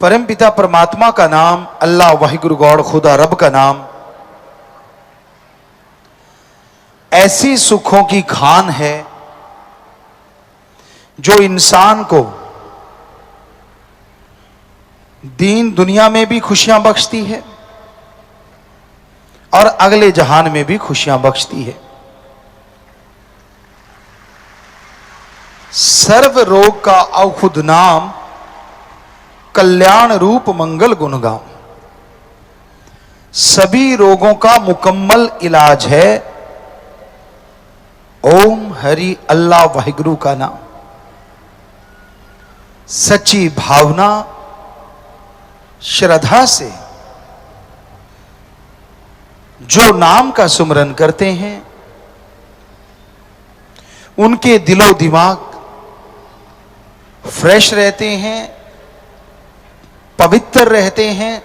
परम पिता परमात्मा का नाम, अल्लाह वाहिगुरु गॉड खुदा रब का नाम ऐसी सुखों की खान है जो इंसान को दीन दुनिया में भी खुशियां बख्शती है और अगले जहान में भी खुशियां बख्शती है। सर्व रोग का औखुद नाम, कल्याण रूप मंगल गुणगाम। सभी रोगों का मुकम्मल इलाज है ओम हरि अल्लाह वाहिगुरु का नाम। सच्ची भावना श्रद्धा से जो नाम का सुमरन करते हैं उनके दिलो दिमाग फ्रेश रहते हैं, पवित्र रहते हैं।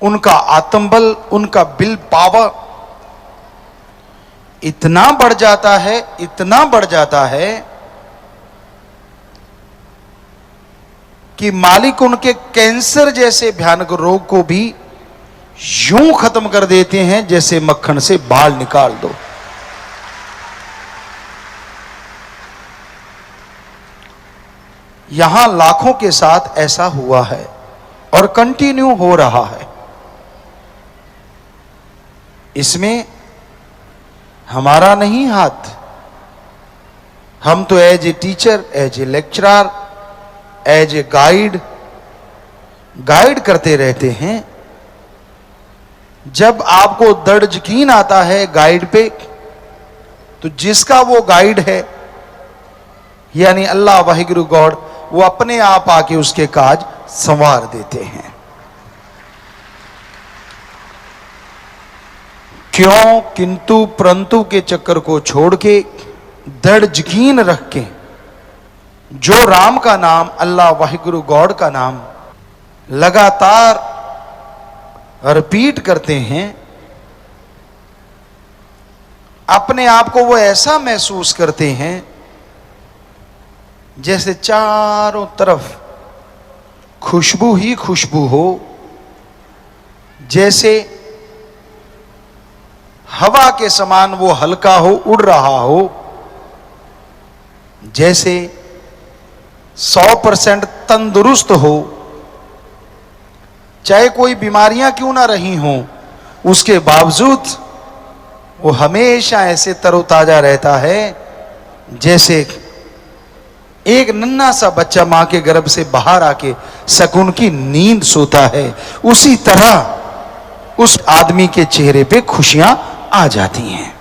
उनका आत्मबल, उनका विल पावर इतना बढ़ जाता है, इतना बढ़ जाता है कि मालिक उनके कैंसर जैसे भयानक रोग को भी यूं खत्म कर देते हैं जैसे मक्खन से बाल निकाल दो। यहां लाखों के साथ ऐसा हुआ है और कंटिन्यू हो रहा है। इसमें हमारा नहीं हाथ। हम तो as a teacher, as a lecturer, as a guide करते रहते हैं। जब आपको दृढ़ यकीन आता है गाइड पे, तो जिसका वो गाइड है यानी अल्लाह वाहिगुरु गॉड, वो अपने आप आके उसके काज संवार देते हैं। क्यों, किंतु परंतु के चक्कर को छोड़ के दृढ़ यकीन रख के जो राम का नाम, अल्लाह वाहिगुरु गॉड का नाम लगातार रिपीट करते हैं, अपने आप को वो ऐसा महसूस करते हैं जैसे चारों तरफ खुशबू ही खुशबू हो, जैसे हवा के समान वो हल्का हो, उड़ रहा हो, जैसे 100% तंदुरुस्त हो, चाहे कोई बीमारियां क्यों ना रही हों, उसके बावजूद वो हमेशा ऐसे तरोताजा रहता है जैसे एक नन्हा सा बच्चा मां के गर्भ से बाहर आके सुकून की नींद सोता है। उसी तरह उस आदमी के चेहरे पे खुशियां आ जाती हैं।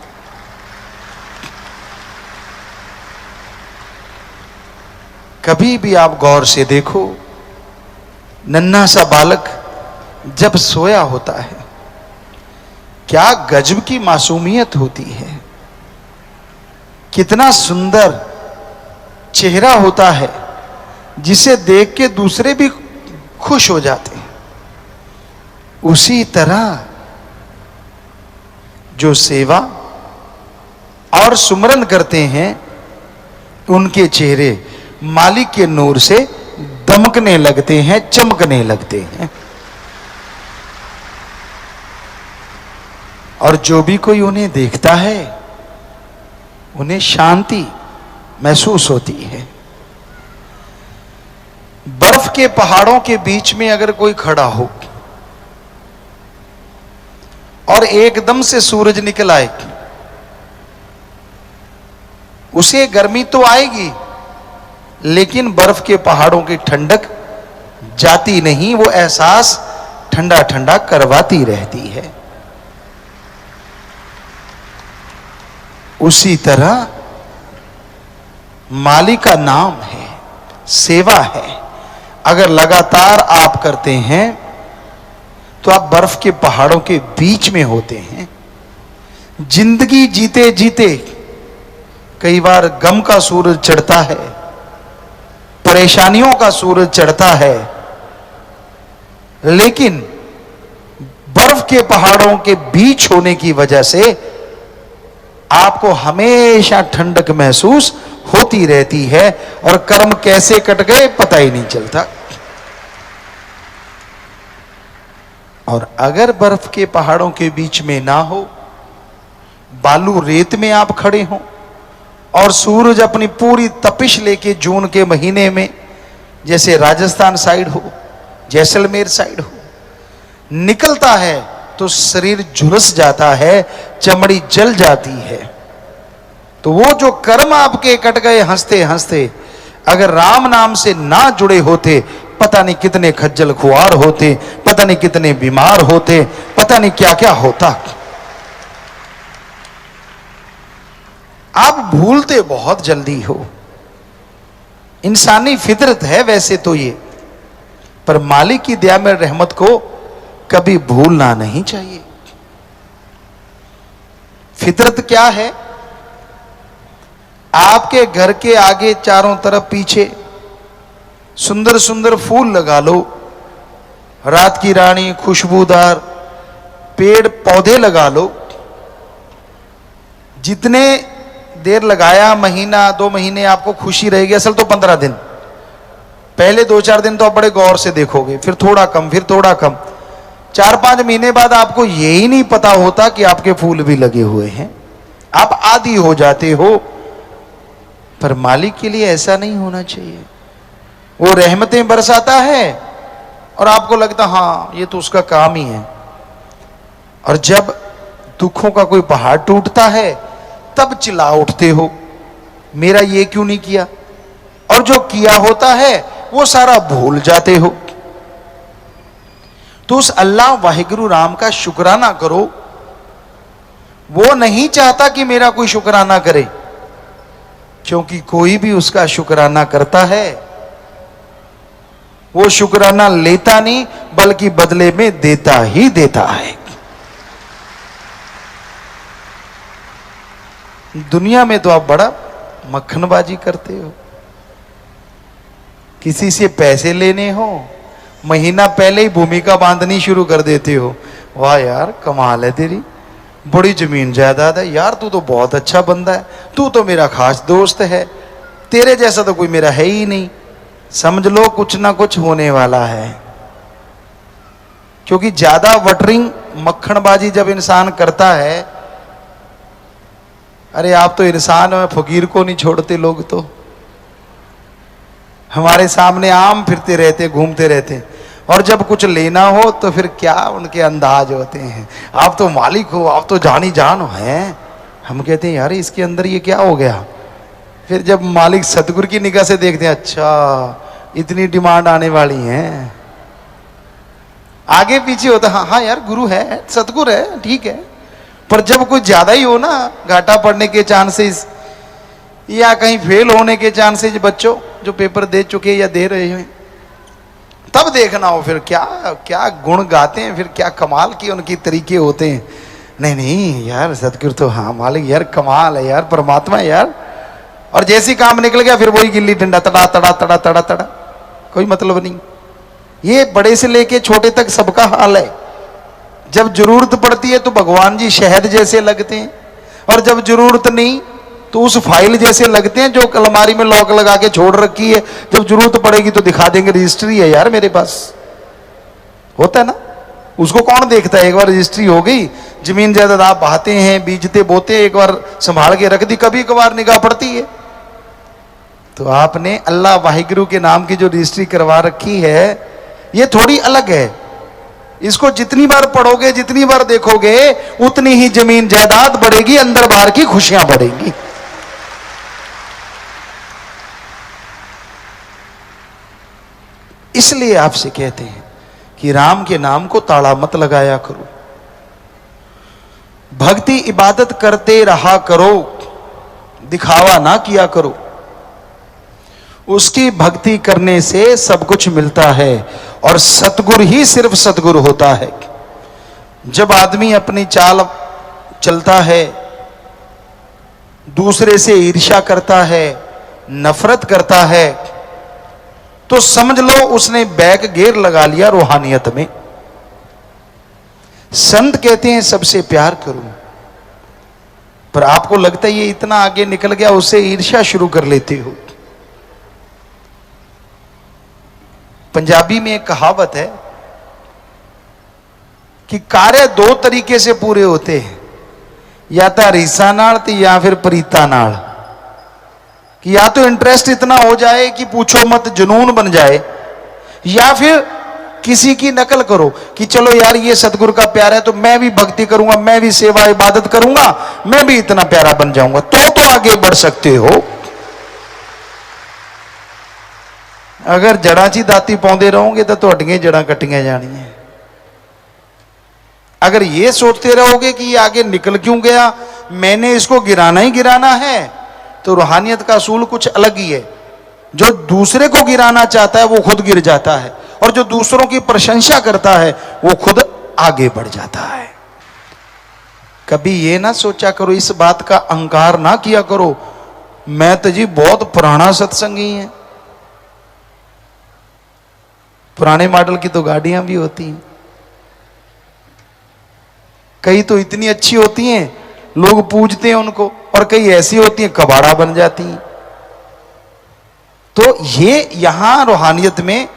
कभी भी आप गौर से देखो, नन्हा सा बालक जब सोया होता है, क्या गजब की मासूमियत होती है, कितना सुंदर चेहरा होता है जिसे देख के दूसरे भी खुश हो जाते हैं। उसी तरह जो सेवा और सुमरन करते हैं, उनके चेहरे मालिक के नूर से दमकने लगते हैं, चमकने लगते हैं। और जो भी कोई उन्हें देखता है, उन्हें शांति महसूस होती है। बर्फ के पहाड़ों के बीच में अगर कोई खड़ा हो और एकदम से सूरज निकल आए, उसे गर्मी तो आएगी, लेकिन बर्फ के पहाड़ों की ठंडक जाती नहीं, वो एहसास ठंडा ठंडा करवाती रहती है। उसी तरह मालिक का नाम है, सेवा है, अगर लगातार आप करते हैं तो आप बर्फ के पहाड़ों के बीच में होते हैं। जिंदगी जीते जीते कई बार गम का सूरज चढ़ता है, परेशानियों का सूरज चढ़ता है, लेकिन बर्फ के पहाड़ों के बीच होने की वजह से आपको हमेशा ठंडक महसूस होती रहती है और कर्म कैसे कट गए पता ही नहीं चलता। और अगर बर्फ के पहाड़ों के बीच में ना हो, बालू रेत में आप खड़े हो और सूरज अपनी पूरी तपिश लेके जून के महीने में, जैसे राजस्थान साइड हो, जैसलमेर साइड हो, निकलता है तो शरीर झुलस जाता है, चमड़ी जल जाती है। तो वो जो कर्म आपके कट गए हंसते हंसते, अगर राम नाम से ना जुड़े होते, पता नहीं कितने खज्जल खुआर होते, पता नहीं कितने बीमार होते, पता नहीं क्या क्या होता। आप भूलते बहुत जल्दी हो, इंसानी फितरत है वैसे तो ये, पर मालिक की दया में रहमत को कभी भूलना नहीं चाहिए। फितरत क्या है? आपके घर के आगे चारों तरफ पीछे सुंदर सुंदर फूल लगा लो, रात की रानी, खुशबूदार पेड़ पौधे लगा लो। जितने देर लगाया, महीना 2 महीने आपको खुशी रहेगी, असल तो 15 दिन। पहले 2-4 दिन तो आप बड़े गौर से देखोगे, फिर थोड़ा कम, फिर थोड़ा कम। 4-5 महीने बाद आपको यही नहीं पता होता कि आपके फूल भी लगे हुए हैं, आप आदी हो जाते हो। पर मालिक के लिए ऐसा नहीं होना चाहिए। वो रहमतें बरसाता है और आपको लगता हाँ ये तो उसका काम ही है। और जब दुखों का कोई पहाड़ टूटता है तब चिल्ला उठते हो, मेरा ये क्यों नहीं किया, और जो किया होता है वो सारा भूल जाते हो। तो उस अल्लाह वाहिगुरु राम का शुक्राना करो। वो नहीं चाहता कि मेरा कोई शुक्राना करे, क्योंकि कोई भी उसका शुक्राना करता है वो शुक्राना लेता नहीं बल्कि बदले में देता ही देता है। दुनिया में तो आप बड़ा मक्खनबाजी करते हो, किसी से पैसे लेने हो, महीना पहले ही भूमिका बांधनी शुरू कर देते हो। वाह यार कमाल है तेरी, बड़ी जमीन जायदाद है यार, तू तो बहुत अच्छा बंदा है, तू तो मेरा खास दोस्त है, तेरे जैसा तो कोई मेरा है ही नहीं। समझ लो कुछ ना कुछ होने वाला है। क्योंकि ज्यादा वटरिंग मक्खनबाजी जब इंसान करता है, अरे आप तो इंसान हो, फकीर को नहीं छोड़ते लोग, तो हमारे सामने आम फिरते रहते, घूमते रहते, और जब कुछ लेना हो तो फिर क्या उनके अंदाज होते हैं, आप तो मालिक हो, आप तो जानी जान हो हैं। हम कहते हैं यार इसके अंदर ये क्या हो गया। फिर जब मालिक सतगुरु की निगाह से देखते हैं, अच्छा इतनी डिमांड आने वाली है, आगे पीछे होता हाँ हाँ यार गुरु है, सतगुरु है, ठीक है। पर जब कुछ ज्यादा ही हो ना, घाटा पड़ने के चांसेस या कहीं फेल होने के चांसेस, बच्चों जो पेपर दे चुके या दे रहे हैं, तब देखना हो फिर क्या क्या गुण गाते हैं, फिर क्या कमाल की उनकी तरीके होते हैं। नहीं नहीं यार सतगुरु तो हाँ मालिक यार कमाल है यार, परमात्मा है यार। और जैसे काम निकल गया फिर वही गिल्ली डंडा, तड़ा तड़ा तड़ा तड़ा तड़ा, कोई मतलब नहीं। ये बड़े से लेके छोटे तक सबका हाल है। जब जरूरत पड़ती है तो भगवान जी शहद जैसे लगते हैं, और जब जरूरत नहीं तो उस फाइल जैसे लगते हैं जो अलमारी में लॉक लगा के छोड़ रखी है, जब जरूरत पड़ेगी तो दिखा देंगे रजिस्ट्री है यार मेरे पास। होता है ना, उसको कौन देखता है। एक बार रजिस्ट्री हो गई, जमीन जायदाद आप बहाते हैं, बीजते बोते, एक बार संभाल के रख दी, कभी कभार निगाह पड़ती है। तो आपने अल्लाह वाहिगुरु के नाम की जो रजिस्ट्री करवा रखी है ये थोड़ी अलग है। इसको जितनी बार पढ़ोगे, जितनी बार देखोगे, उतनी ही जमीन जायदाद बढ़ेगी, अंदर बाहर की खुशियां बढ़ेंगी। इसलिए आपसे कहते हैं कि राम के नाम को ताला मत लगाया करो, भक्ति इबादत करते रहा करो, दिखावा ना किया करो। उसकी भक्ति करने से सब कुछ मिलता है, और सतगुरु ही सिर्फ सतगुरु होता है। जब आदमी अपनी चाल चलता है, दूसरे से ईर्ष्या करता है, नफरत करता है, तो समझ लो उसने बैक गेयर लगा लिया रूहानियत में। संत कहते हैं सबसे प्यार करो, पर आपको लगता है ये इतना आगे निकल गया, उससे ईर्ष्या शुरू कर लेते हो। पंजाबी में एक कहावत है कि कार्य दो तरीके से पूरे होते हैं, या तो रीसा नाल या फिर प्रीता नाल। कि या तो इंटरेस्ट इतना हो जाए कि पूछो मत, जुनून बन जाए, या फिर किसी की नकल करो कि चलो यार ये सतगुरु का प्यार है तो मैं भी भक्ति करूंगा, मैं भी सेवा इबादत करूंगा, मैं भी इतना प्यारा बन जाऊंगा, तो आगे बढ़ सकते हो। अगर जड़ा ची दाती पाउंदे रहोगे तो तुहाडियां जड़ा कट्टियां जानियां। अगर ये सोचते रहोगे कि ये आगे निकल क्यों गया, मैंने इसको गिराना ही गिराना है, तो रूहानियत का असूल कुछ अलग ही है। जो दूसरे को गिराना चाहता है वो खुद गिर जाता है, और जो दूसरों की प्रशंसा करता है वो खुद आगे बढ़ जाता है। कभी ये ना सोचा करो, इस बात का अहंकार ना किया करो, मैं तो जी बहुत पुराना सत्संगी है। पुराने मॉडल की तो गाड़ियां भी होती हैं, कई तो इतनी अच्छी होती हैं लोग पूजते हैं उनको, और कई ऐसी होती हैं कबाड़ा बन जाती हैं। तो ये यहां रूहानियत में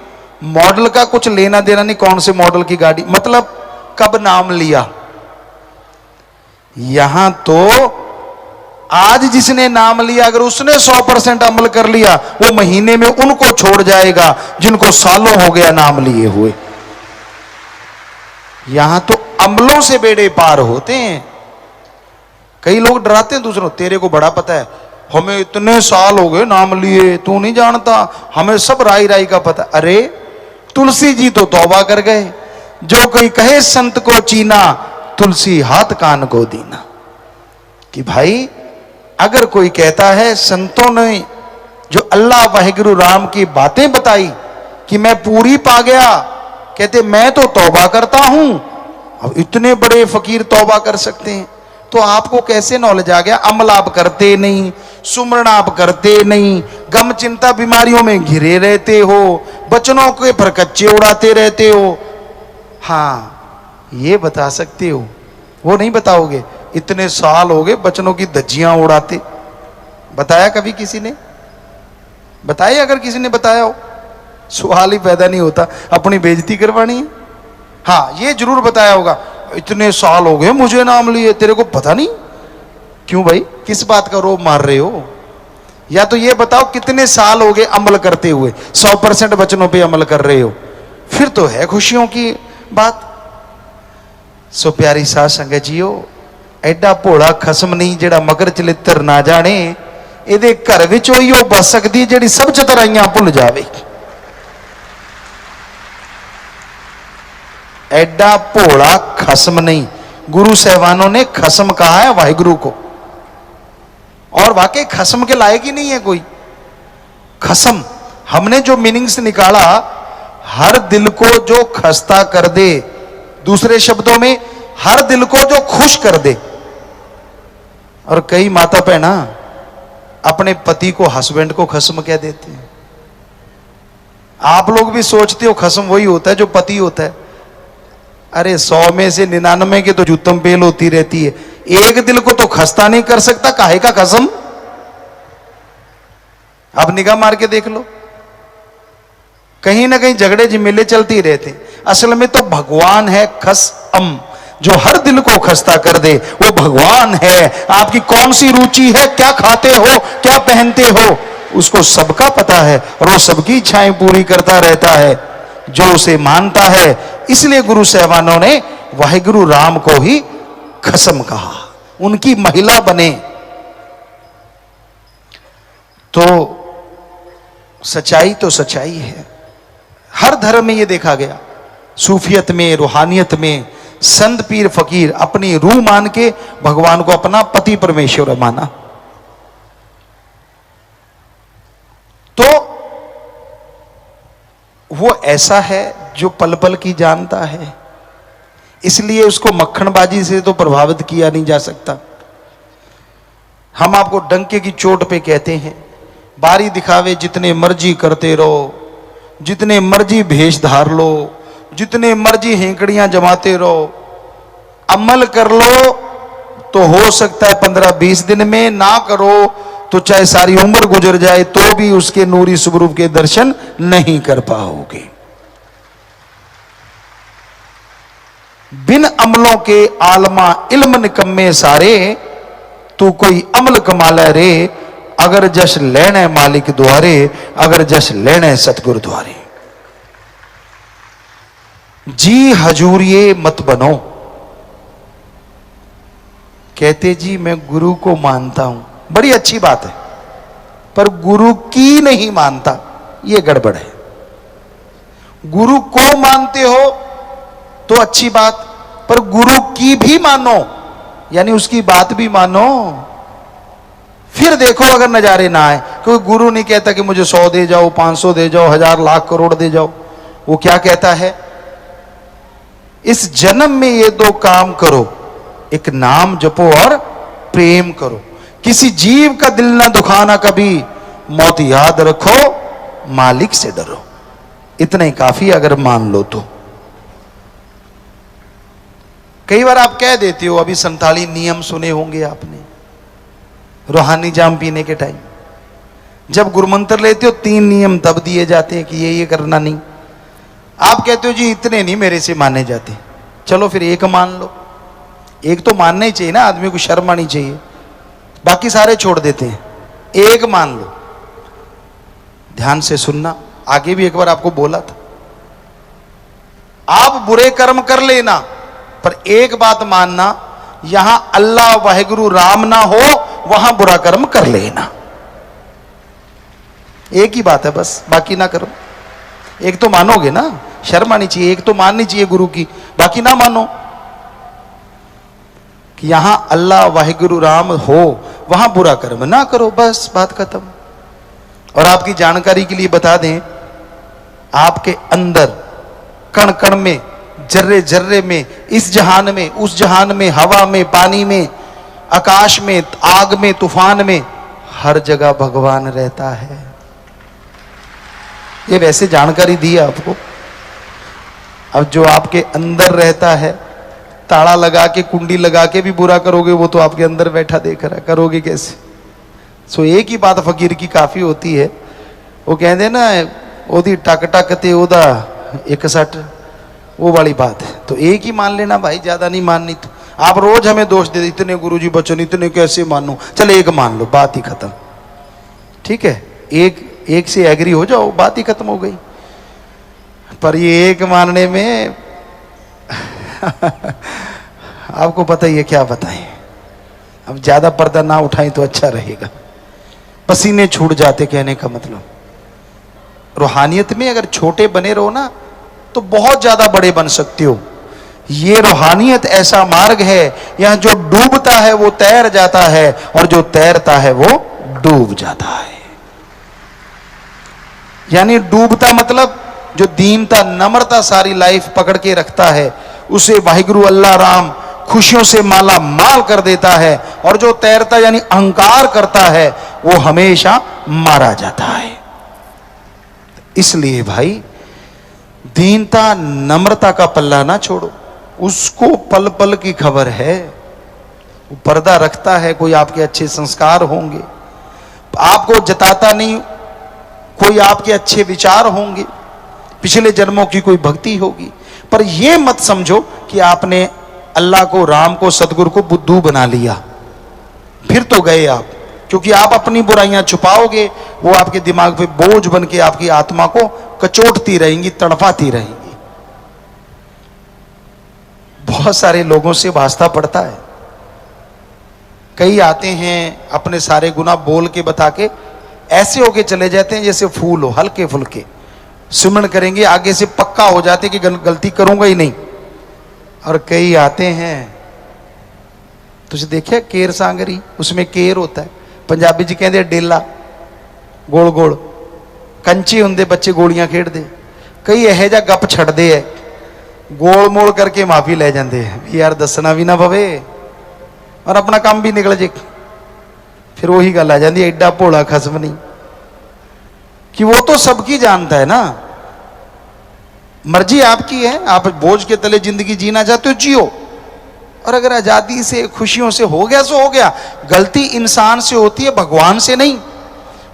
मॉडल का कुछ लेना देना नहीं, कौन से मॉडल की गाड़ी, मतलब कब नाम लिया। यहां तो आज जिसने नाम लिया, अगर उसने 100% अमल कर लिया, वो महीने में उनको छोड़ जाएगा जिनको सालों हो गया नाम लिए हुए। यहां तो अमलों से बेड़े पार होते हैं। कई लोग डराते हैं दूसरों, तेरे को बड़ा पता है, हमें इतने साल हो गए नाम लिए, तू नहीं जानता, हमें सब राई राई का पता। अरे तुलसी जी तो तौबा कर गए, जो कोई कहे संत को चीना, तुलसी हाथ कान को दीना। कि भाई अगर कोई कहता है संतों ने जो अल्लाह वाहिगुरु राम की बातें बताई कि मैं पूरी पा गया, कहते मैं तो तौबा करता हूं, अब इतने बड़े फकीर तौबा कर सकते हैं, तो आपको कैसे नॉलेज आ गया? अमल आप करते नहीं, सुमरण आप करते नहीं, गम चिंता बीमारियों में घिरे रहते हो, बचनों के फरकच्चे उड़ाते रहते हो। हाँ ये बता सकते हो, वो नहीं बताओगे इतने साल हो गए बचनों की धज्जियां उड़ाते। बताया कभी किसी ने? बताया? अगर किसी ने बताया हो सवाल ही पैदा नहीं होता, अपनी बेइज्जती करवानी है। हाँ ये जरूर बताया होगा, इतने साल हो गए मुझे नाम लिए, तेरे को पता नहीं। क्यों भाई, किस बात का रोब मार रहे हो? या तो ये बताओ कितने साल हो गए अमल करते हुए, 100% वचनों पे अमल कर रहे हो, फिर तो है खुशियों की बात। सो प्यारी साध संगत जीओ, एडा भोला खसम नहीं जेड़ा मगर चलित्र ना जाने, इहदे घर विच ओही बस सकदी जेड़ी सब चतुराइयां भुल जावे। एडा भोला खसम नहीं, गुरु साहबानों ने खसम कहा है वाहिगुरु को, और वाकई खसम के लायक ही नहीं है कोई। खसम हमने जो मीनिंग्स निकाला, हर दिल को जो खस्ता कर दे, दूसरे शब्दों में हर दिल को जो खुश कर दे। और कई माता बहना अपने पति को, हस्बैंड को खसम कह देते हैं। आप लोग भी सोचते हो खसम वही होता है जो पति होता है। अरे 100 में से 99 की तो जुत्तम पेल होती रहती है, एक दिल को तो खस्ता नहीं कर सकता, काहे का कसम। आप निगाह मार के देख लो, कहीं ना कहीं झगड़े झमेले चलती रहते। असल में तो भगवान है खसम, जो हर दिल को खस्ता कर दे, वो भगवान है। आपकी कौन सी रुचि है, क्या खाते हो, क्या पहनते हो, उसको सबका पता है, और वो सबकी इच्छाएं पूरी करता रहता है जो उसे मानता है। इसलिए गुरु साहबानों ने वाहिगुरु राम को ही खसम कहा, उनकी महिला बने। तो सच्चाई तो सच्चाई है, हर धर्म में ये देखा गया। सूफियत में, रूहानियत में संत पीर फकीर अपनी रूह मान के भगवान को अपना पति परमेश्वर माना। तो वो ऐसा है जो पल पल की जानता है, इसलिए उसको मक्खनबाजी से तो प्रभावित किया नहीं जा सकता। हम आपको डंके की चोट पे कहते हैं, बारी दिखावे जितने मर्जी करते रहो, जितने मर्जी भेष धार लो, जितने मर्जी हेंकड़ियां जमाते रहो, अमल कर लो तो हो सकता है 15-20 दिन में, ना करो तो चाहे सारी उम्र गुजर जाए तो भी उसके नूरी स्वरूप के दर्शन नहीं कर पाओगे। बिन अमलों के आलमा इल्म निकम्मे सारे, तू कोई अमल कमाला रे, अगर जश लेने मालिक द्वारे, अगर जश लेने सतगुरु द्वारे। जी हजूरिये मत बनो। कहते जी मैं गुरु को मानता हूं, बड़ी अच्छी बात है, पर गुरु की नहीं मानता, यह गड़बड़ है। गुरु को मानते हो तो अच्छी बात, पर गुरु की भी मानो, यानी उसकी बात भी मानो, फिर देखो अगर नजारे ना आए। क्योंकि गुरु नहीं कहता कि मुझे 100 दे जाओ, 500 दे जाओ, 1000 लाख करोड़ दे जाओ। वो क्या कहता है, इस जन्म में ये 2 काम करो, एक नाम जपो और प्रेम करो। किसी जीव का दिल ना दुखाना कभी, मौत याद रखो, मालिक से डरो। इतना ही काफी अगर मान लो तो। कई बार आप कह देते हो, अभी 47 नियम सुने होंगे आपने रूहानी जाम पीने के टाइम। जब गुरुमंत्र लेते हो 3 नियम तब दिए जाते हैं कि ये करना नहीं। आप कहते हो जी इतने नहीं मेरे से माने जाते, चलो फिर एक मान लो। एक तो मानना ही चाहिए ना, आदमी को शर्म आनी चाहिए, बाकी सारे छोड़ देते हैं, एक मान लो। ध्यान से सुनना, आगे भी एक बार आपको बोला था, आप बुरे कर्म कर लेना, पर एक बात मानना, यहां अल्लाह वाहिगुरु राम ना हो, वहां बुरा कर्म कर लेना। एक ही बात है बस, बाकी ना करो। एक तो मानोगे ना, शर्म आनी चाहिए, एक तो माननी चाहिए गुरु की, बाकी ना मानो। कि यहां अल्लाह वाहिगुरु राम हो, वहां बुरा कर्म ना करो, बस बात खत्म। और आपकी जानकारी के लिए बता दें, आपके अंदर कण कण में, जर्रे जर्रे में, इस जहान में, उस जहान में, हवा में, पानी में, आकाश में, आग में, तूफान में, हर जगह भगवान रहता है। ये वैसे जानकारी दी है आपको। अब जो आपके अंदर रहता है, ताला लगा के, कुंडी लगा के भी बुरा करोगे, वो तो आपके अंदर बैठा देख रहा है, करोगे कैसे। सो एक ही बात फकीर की काफी होती है। वो कहते ना, ओदी टक टक ते ओदा 61, वो वाली बात है। तो एक ही मान लेना भाई, ज्यादा नहीं माननी। तो आप रोज हमें दोष दे, इतने गुरुजी बचन, इतने कैसे मानूं, चले एक मान लो, बात ही खत्म। ठीक है, एक से एग्री हो जाओ, बात ही खत्म हो गई। पर ये एक मानने में आपको पता ही है क्या बताएं। अब ज्यादा पर्दा ना उठाएं तो अच्छा रहेगा, पसीने छूट जाते, कहने का मतलब। रूहानियत में अगर छोटे बने रहो ना, तो बहुत ज्यादा बड़े बन सकते हो। ये रूहानियत ऐसा मार्ग है, यहां जो डूबता है वो तैर जाता है, और जो तैरता है वो डूब जाता है। यानी डूबता मतलब जो दीनता, नम्रता सारी लाइफ पकड़ के रखता है, उसे वाहिगुरु अल्लाह राम खुशियों से माला माल कर देता है। और जो तैरता यानी अहंकार करता है, वो हमेशा मारा जाता है। इसलिए भाई, दीनता, नम्रता का पल्ला ना छोड़ो। उसको पल पल की खबर है, वो पर्दा रखता है, कोई आपके अच्छे संस्कार होंगे, आपको जताता नहीं, कोई आपके अच्छे विचार होंगे, पिछले जन्मों की कोई भक्ति होगी। पर यह मत समझो कि आपने अल्लाह को, राम को, सदगुरु को बुद्धू बना लिया, फिर तो गए आप। क्योंकि आप अपनी बुराइयां छुपाओगे, वो आपके दिमाग पे बोझ बन के आपकी आत्मा को कचोटती रहेंगी, तड़पाती रहेंगी। बहुत सारे लोगों से वास्ता पड़ता है। कई आते हैं, अपने सारे गुनाह बोल के बता के ऐसे होके चले जाते हैं जैसे फूल हो, हल्के फुल्के सुमन करेंगे, आगे से पक्का हो जाते कि गलती करूंगा ही नहीं। और कई आते हैं, तुझे देखिए केर सांगरी, उसमें केर होता है, पंजाबी जी कहते डेला, गोल गोल कंचे होंगे, बच्चे गोलियां खेडते। कई यह जा गप छड़ते है, गोल मोल करके माफी ले जाते हैं भी यार दसना भी ना पवे और अपना काम भी निकल जे। फिर वही गल आ जाती है, एडा भोला खसम नहीं, कि वो तो सबकी जानता है ना। मर्जी आपकी है, आप बोझ के तले जिंदगी जीना चाहते हो जियो, और अगर आजादी से खुशियों से हो गया सो हो गया। गलती इंसान से होती है, भगवान से नहीं।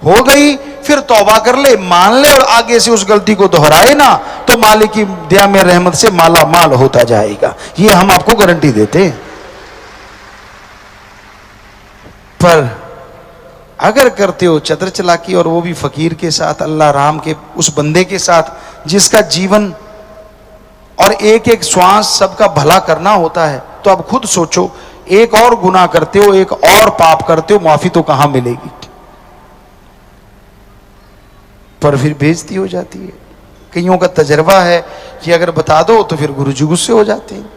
हो गई फिर तौबा कर ले, मान ले और आगे से उस गलती को दोहराए ना, तो मालिक की दया में रहमत से माला माल होता जाएगा। ये हम आपको गारंटी देते हैं। पर अगर करते हो चतर चलाकी, और वो भी फकीर के साथ, अल्लाह राम के उस बंदे के साथ जिसका जीवन और एक एक श्वास सबका भला करना होता है, तो अब खुद सोचो, एक और गुनाह करते हो, एक और पाप करते हो, माफी तो कहां मिलेगी। पर फिर बेइज्जती हो जाती है। कईयों का तजर्बा है कि अगर बता दो तो फिर गुरुजी गुस्से हो जाते हैं।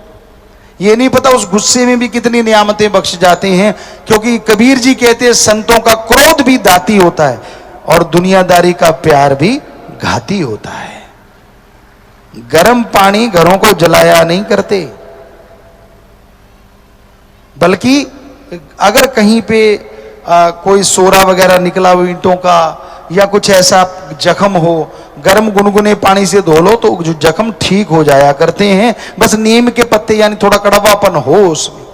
ये नहीं पता उस गुस्से में भी कितनी नियामतें बख्श जाते हैं, क्योंकि कबीर जी कहते हैं संतों का क्रोध भी दाती होता है और दुनियादारी का प्यार भी घाती होता है। गर्म पानी घरों को जलाया नहीं करते, बल्कि अगर कहीं पे कोई सोरा वगैरह निकला हो ईंटों का, या कुछ ऐसा जख्म हो, गर्म गुनगुने पानी से धो लो तो जो जख्म ठीक हो जाया करते हैं। बस नीम के पत्ते यानी थोड़ा कड़वापन हो उसमें।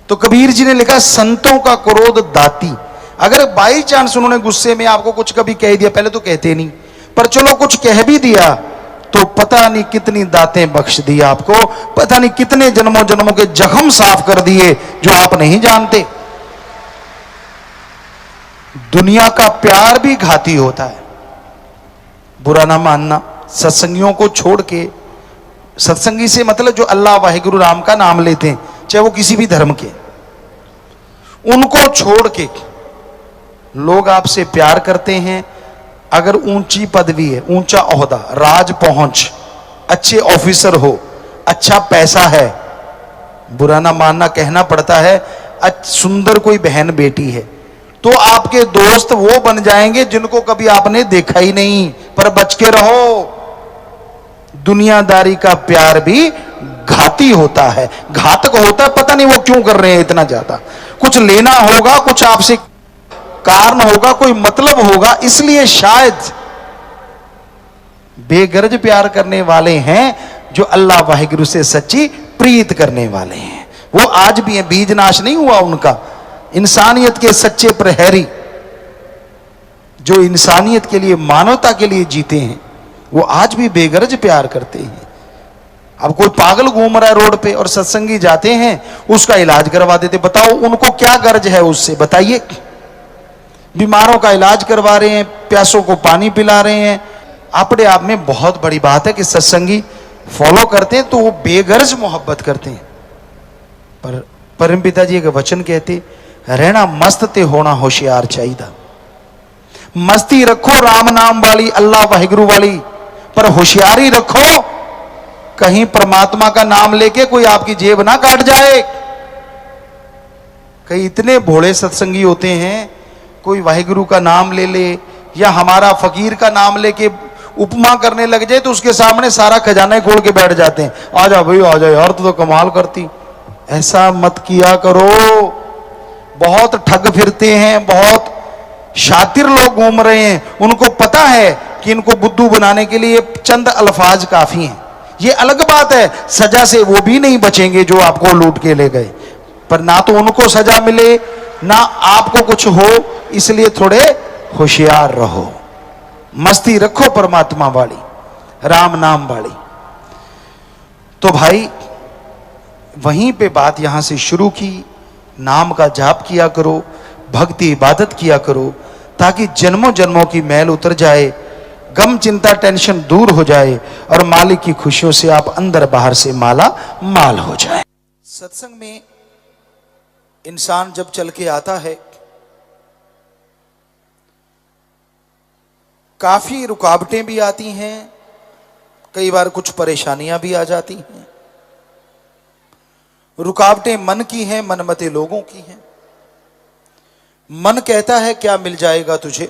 तो कबीर जी ने लिखा संतों का क्रोध दाती। अगर बाई चांस उन्होंने गुस्से में आपको कुछ कभी कह दिया, पहले तो कहते नहीं, पर चलो कुछ कह भी दिया, तो पता नहीं कितनी दातें बख्श दी आपको, पता नहीं कितने जन्मों जन्मों के जख्म साफ कर दिए जो आप नहीं जानते। दुनिया का प्यार भी घाती होता है। बुरा ना मानना, सत्संगियों को छोड़ के, सत्संगी से मतलब जो अल्लाह वाहिगुरु राम का नाम लेते हैं, चाहे वो किसी भी धर्म के, उनको छोड़ के लोग आपसे प्यार करते हैं। अगर ऊंची पदवी है, ऊंचा ओहदा, राज पहुंच, अच्छे ऑफिसर हो, अच्छा पैसा है, बुरा ना मानना, कहना पड़ता है, सुंदर कोई बहन बेटी है, तो आपके दोस्त वो बन जाएंगे जिनको कभी आपने देखा ही नहीं। पर बच के रहो, दुनियादारी का प्यार भी घाती होता है, घातक होता है। पता नहीं वो क्यों कर रहे हैं इतना ज्यादा, कुछ लेना होगा, कुछ आपसे कारण होगा, कोई मतलब होगा, इसलिए शायद बेगरज प्यार करने वाले हैं जो अल्लाह वाहिगुरु से सच्ची प्रीत करने वाले हैं। वो आज भी हैं, बीज नाश नहीं हुआ उनका। इंसानियत के सच्चे प्रहरी जो इंसानियत के लिए, मानवता के लिए जीते हैं, वो आज भी बेगरज प्यार करते हैं। अब कोई पागल घूम रहा है रोड पे और सत्संगी जाते हैं, उसका इलाज करवा देते। बताओ उनको क्या गर्ज है उससे, बताइए। बीमारों का इलाज करवा रहे हैं, प्यासों को पानी पिला रहे हैं। अपने आप में बहुत बड़ी बात है कि सत्संगी फॉलो करते हैं तो वो बेगर्ज मोहब्बत करते हैं। पर परम पिता जी एक वचन कहते, रहना मस्त ते होना होशियार चाहिए। मस्ती रखो राम नाम वाली, अल्लाह वाहिगुरु वाली, पर होशियारी रखो कहीं परमात्मा का नाम लेके कोई आपकी जेब ना काट जाए। कई इतने भोले सत्संगी होते हैं, कोई वाहिगुरु का नाम ले ले या हमारा फकीर का नाम लेके उपमा करने लग जाए तो उसके सामने सारा खजाना खोल के बैठ जाते हैं। आ जा भाई आ जा यार, तो कमाल करती। ऐसा मत किया करो। बहुत ठग फिरते हैं, बहुत शातिर लोग घूम रहे हैं, उनको पता है कि इनको बुद्धू बनाने के लिए चंद अल्फाज काफी हैं। ये अलग बात है, सजा से वो भी नहीं बचेंगे जो आपको लूट के ले गए, पर ना तो उनको सजा मिले ना आपको कुछ हो, इसलिए थोड़े होशियार रहो। मस्ती रखो परमात्मा वाली, राम नाम वाली। तो भाई वहीं पे बात यहां से शुरू की, नाम का जाप किया करो, भक्ति इबादत किया करो, ताकि जन्मों जन्मों की मैल उतर जाए, गम चिंता टेंशन दूर हो जाए और मालिक की खुशियों से आप अंदर बाहर से माला माल हो जाए। सत्संग में इंसान जब चल के आता है, काफी रुकावटें भी आती हैं, कई बार कुछ परेशानियां भी आ जाती हैं। रुकावटें मन की हैं, मनमते लोगों की हैं। मन कहता है क्या मिल जाएगा तुझे,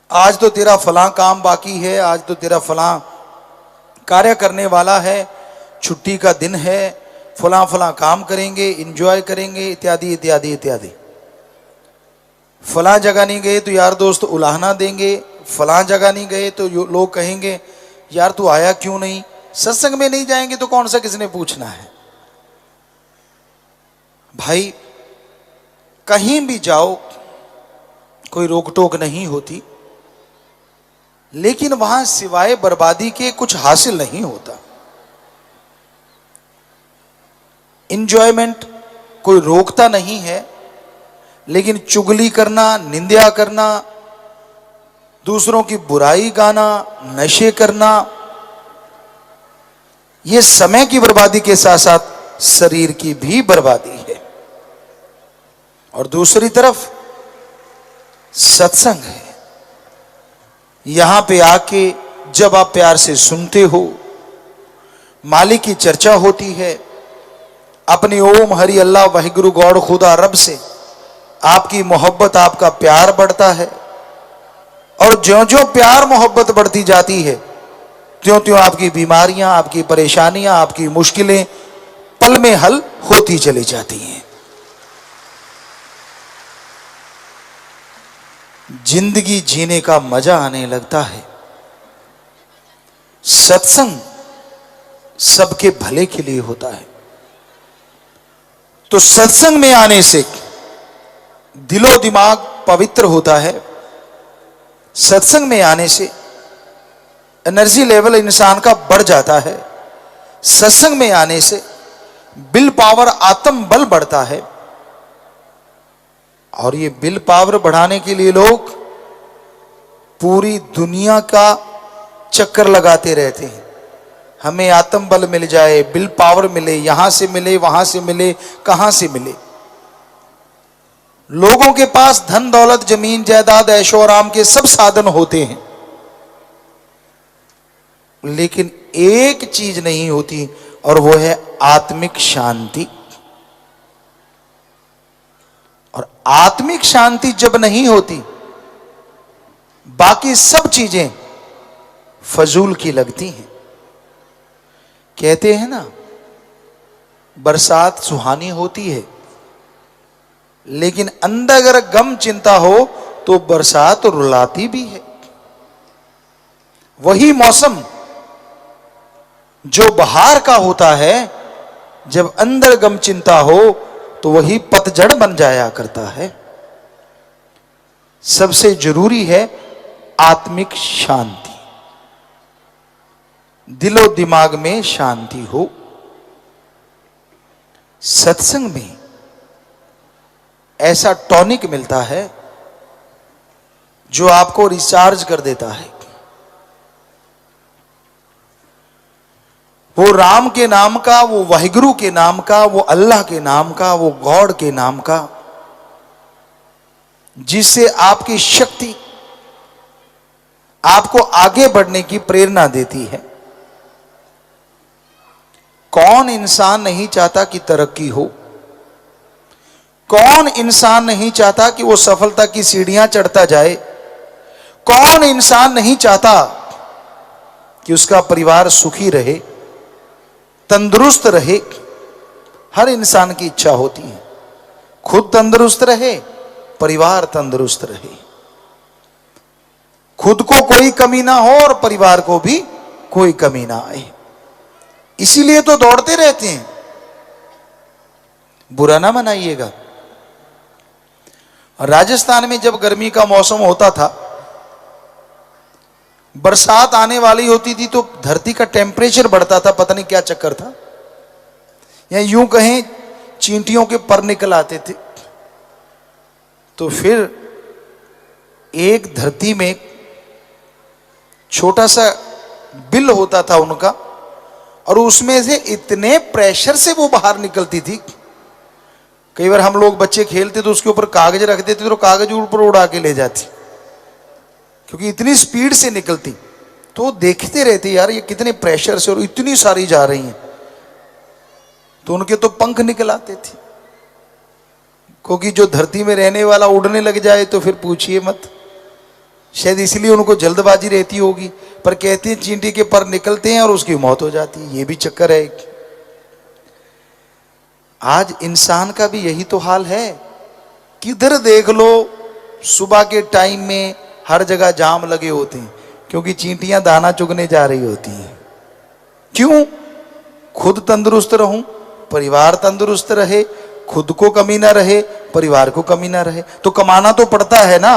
आज तो तेरा फलां काम बाकी है, आज तो तेरा फलां कार्य करने वाला है, छुट्टी का दिन है, फलां फलां काम करेंगे, एंजॉय करेंगे, इत्यादि इत्यादि इत्यादि। फलां जगह नहीं गए तो यार दोस्त उलाहना देंगे, फलां जगह नहीं गए तो लोग कहेंगे यार तू आया क्यों नहीं, सत्संग में नहीं जाएंगे तो कौन सा किसने पूछना है। भाई कहीं भी जाओ कोई रोक टोक नहीं होती, लेकिन वहां सिवाय बर्बादी के कुछ हासिल नहीं होता। इंजॉयमेंट कोई रोकता नहीं है, लेकिन चुगली करना, निंदा करना, दूसरों की बुराई गाना, नशे करना, यह समय की बर्बादी के साथ साथ शरीर की भी बर्बादी है। और दूसरी तरफ सत्संग है, यहां पे आके जब आप प्यार से सुनते हो, मालिक की चर्चा होती है, अपनी ओम हरि अल्लाह वाहिगुरु गॉड खुदा रब से आपकी मोहब्बत, आपका प्यार बढ़ता है। और ज्यों ज्यों प्यार मोहब्बत बढ़ती जाती है, त्यों त्यों आपकी बीमारियां, आपकी परेशानियां, आपकी मुश्किलें पल में हल होती चली जाती हैं। जिंदगी जीने का मजा आने लगता है। सत्संग सबके भले के लिए होता है। तो सत्संग में आने से दिलो दिमाग पवित्र होता है। सत्संग में आने से एनर्जी लेवल इंसान का बढ़ जाता है। सत्संग में आने से विल पावर, आत्म बल बढ़ता है। और ये विल पावर बढ़ाने के लिए लोग पूरी दुनिया का चक्कर लगाते रहते हैं। हमें आत्म बल मिल जाए, विल पावर मिले, यहां से मिले, वहां से मिले, कहां से मिले। लोगों के पास धन दौलत, जमीन जायदाद, ऐशो आराम के सब साधन होते हैं, लेकिन एक चीज नहीं होती, और वो है आत्मिक शांति। और आत्मिक शांति जब नहीं होती, बाकी सब चीजें फजूल की लगती हैं। कहते हैं ना, बरसात सुहानी होती है, लेकिन अंदर अगर गम चिंता हो तो बरसात रुलाती भी है। वही मौसम जो बहार का होता है, जब अंदर गम चिंता हो तो वही पतझड़ बन जाया करता है। सबसे जरूरी है आत्मिक शांति, दिलो दिमाग में शांति हो। सत्संग में ऐसा टॉनिक मिलता है जो आपको रिचार्ज कर देता है। वो राम के नाम का, वो वाहिगुरु के नाम का, वो अल्लाह के नाम का, वो गॉड के नाम का, जिससे आपकी शक्ति आपको आगे बढ़ने की प्रेरणा देती है। कौन इंसान नहीं चाहता कि तरक्की हो? कौन इंसान नहीं चाहता कि वो सफलता की सीढ़ियां चढ़ता जाए? कौन इंसान नहीं चाहता कि उसका परिवार सुखी रहे, तंदुरुस्त रहे? हर इंसान की इच्छा होती है खुद तंदुरुस्त रहे, परिवार तंदुरुस्त रहे, खुद को कोई कमी ना हो और परिवार को भी कोई कमी ना आए। इसीलिए तो दौड़ते रहते हैं। बुरा ना मनाइएगा। राजस्थान में जब गर्मी का मौसम होता था, बरसात आने वाली होती थी तो धरती का टेम्परेचर बढ़ता था, पता नहीं क्या चक्कर था, या यूं कहें चींटियों के पर निकल आते थे। तो फिर एक धरती में छोटा सा बिल होता था उनका, और उसमें से इतने प्रेशर से वो बाहर निकलती थी। कई बार हम लोग बच्चे खेलते तो उसके ऊपर कागज रख देते तो कागज ऊपर उड़ा के ले जाती, क्योंकि इतनी स्पीड से निकलती। तो देखते रहते यार ये कितने प्रेशर से और इतनी सारी जा रही हैं। तो उनके तो पंख निकल आते थे, क्योंकि जो धरती में रहने वाला उड़ने लग जाए तो फिर पूछिए मत। शायद इसलिए उनको जल्दबाजी रहती होगी, पर कहते हैं चींटी के पर निकलते हैं और उसकी मौत हो जाती है। ये भी चक्कर है। आज इंसान का भी यही तो हाल है। किधर देख लो सुबह के टाइम में हर जगह जाम लगे होते हैं, क्योंकि चींटियां दाना चुगने जा रही होती हैं। क्यों? खुद तंदुरुस्त रहूं, परिवार तंदुरुस्त रहे, खुद को कमी ना रहे, परिवार को कमी ना रहे। तो कमाना तो पड़ता है ना,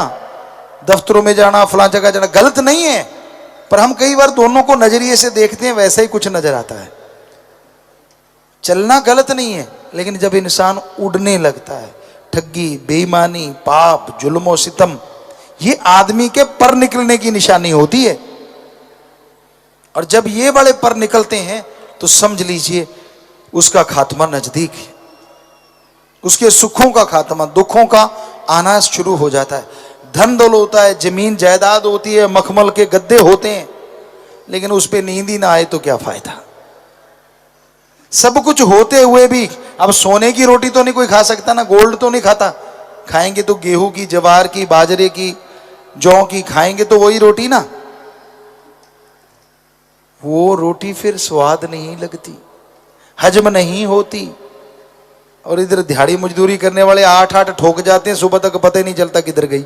दफ्तरों में जाना, फलां जगह जाना, गलत नहीं है, पर हम कई बार दोनों को नजरिए से देखते हैं, वैसा ही कुछ नजर आता है। चलना गलत नहीं है, लेकिन जब इंसान उड़ने लगता है, ठगी, बेईमानी, पाप, जुल्म और सितम, ये आदमी के पर निकलने की निशानी होती है। और जब ये बड़े पर निकलते हैं तो समझ लीजिए उसका खात्मा नजदीक है, उसके सुखों का खात्मा, दुखों का आना शुरू हो जाता है। धन दौलत होता है, जमीन जायदाद होती है, मखमल के गद्दे होते हैं, लेकिन उस पर नींद ही ना आए तो क्या फायदा। सब कुछ होते हुए भी, अब सोने की रोटी तो नहीं कोई खा सकता ना, गोल्ड तो नहीं खाता, खाएंगे तो गेहूं की, जवार की, बाजरे की, जौ की खाएंगे तो वही रोटी ना, वो रोटी फिर स्वाद नहीं लगती, हजम नहीं होती। और इधर दिहाड़ी मजदूरी करने वाले 8-8 ठोक जाते हैं, सुबह तक पता ही नहीं चलता किधर गई।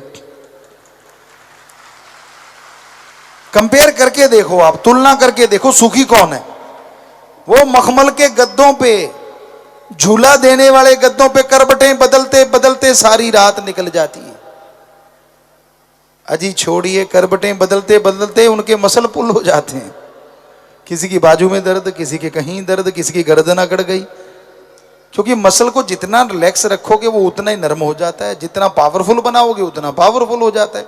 कंपेयर करके देखो, आप तुलना करके देखो, सुखी कौन है? वो मखमल के गद्दों पे, झूला देने वाले गद्दों पे करबटें बदलते बदलते सारी रात निकल जाती है। अजी छोड़िए, करबटें बदलते बदलते उनके मसल पुल हो जाते हैं, किसी की बाजू में दर्द, किसी के कहीं दर्द, किसी की गर्दन अकड़ गई। क्योंकि मसल को जितना रिलैक्स रखोगे वो उतना ही नरम हो जाता है, जितना पावरफुल बनाओगे उतना पावरफुल हो जाता है।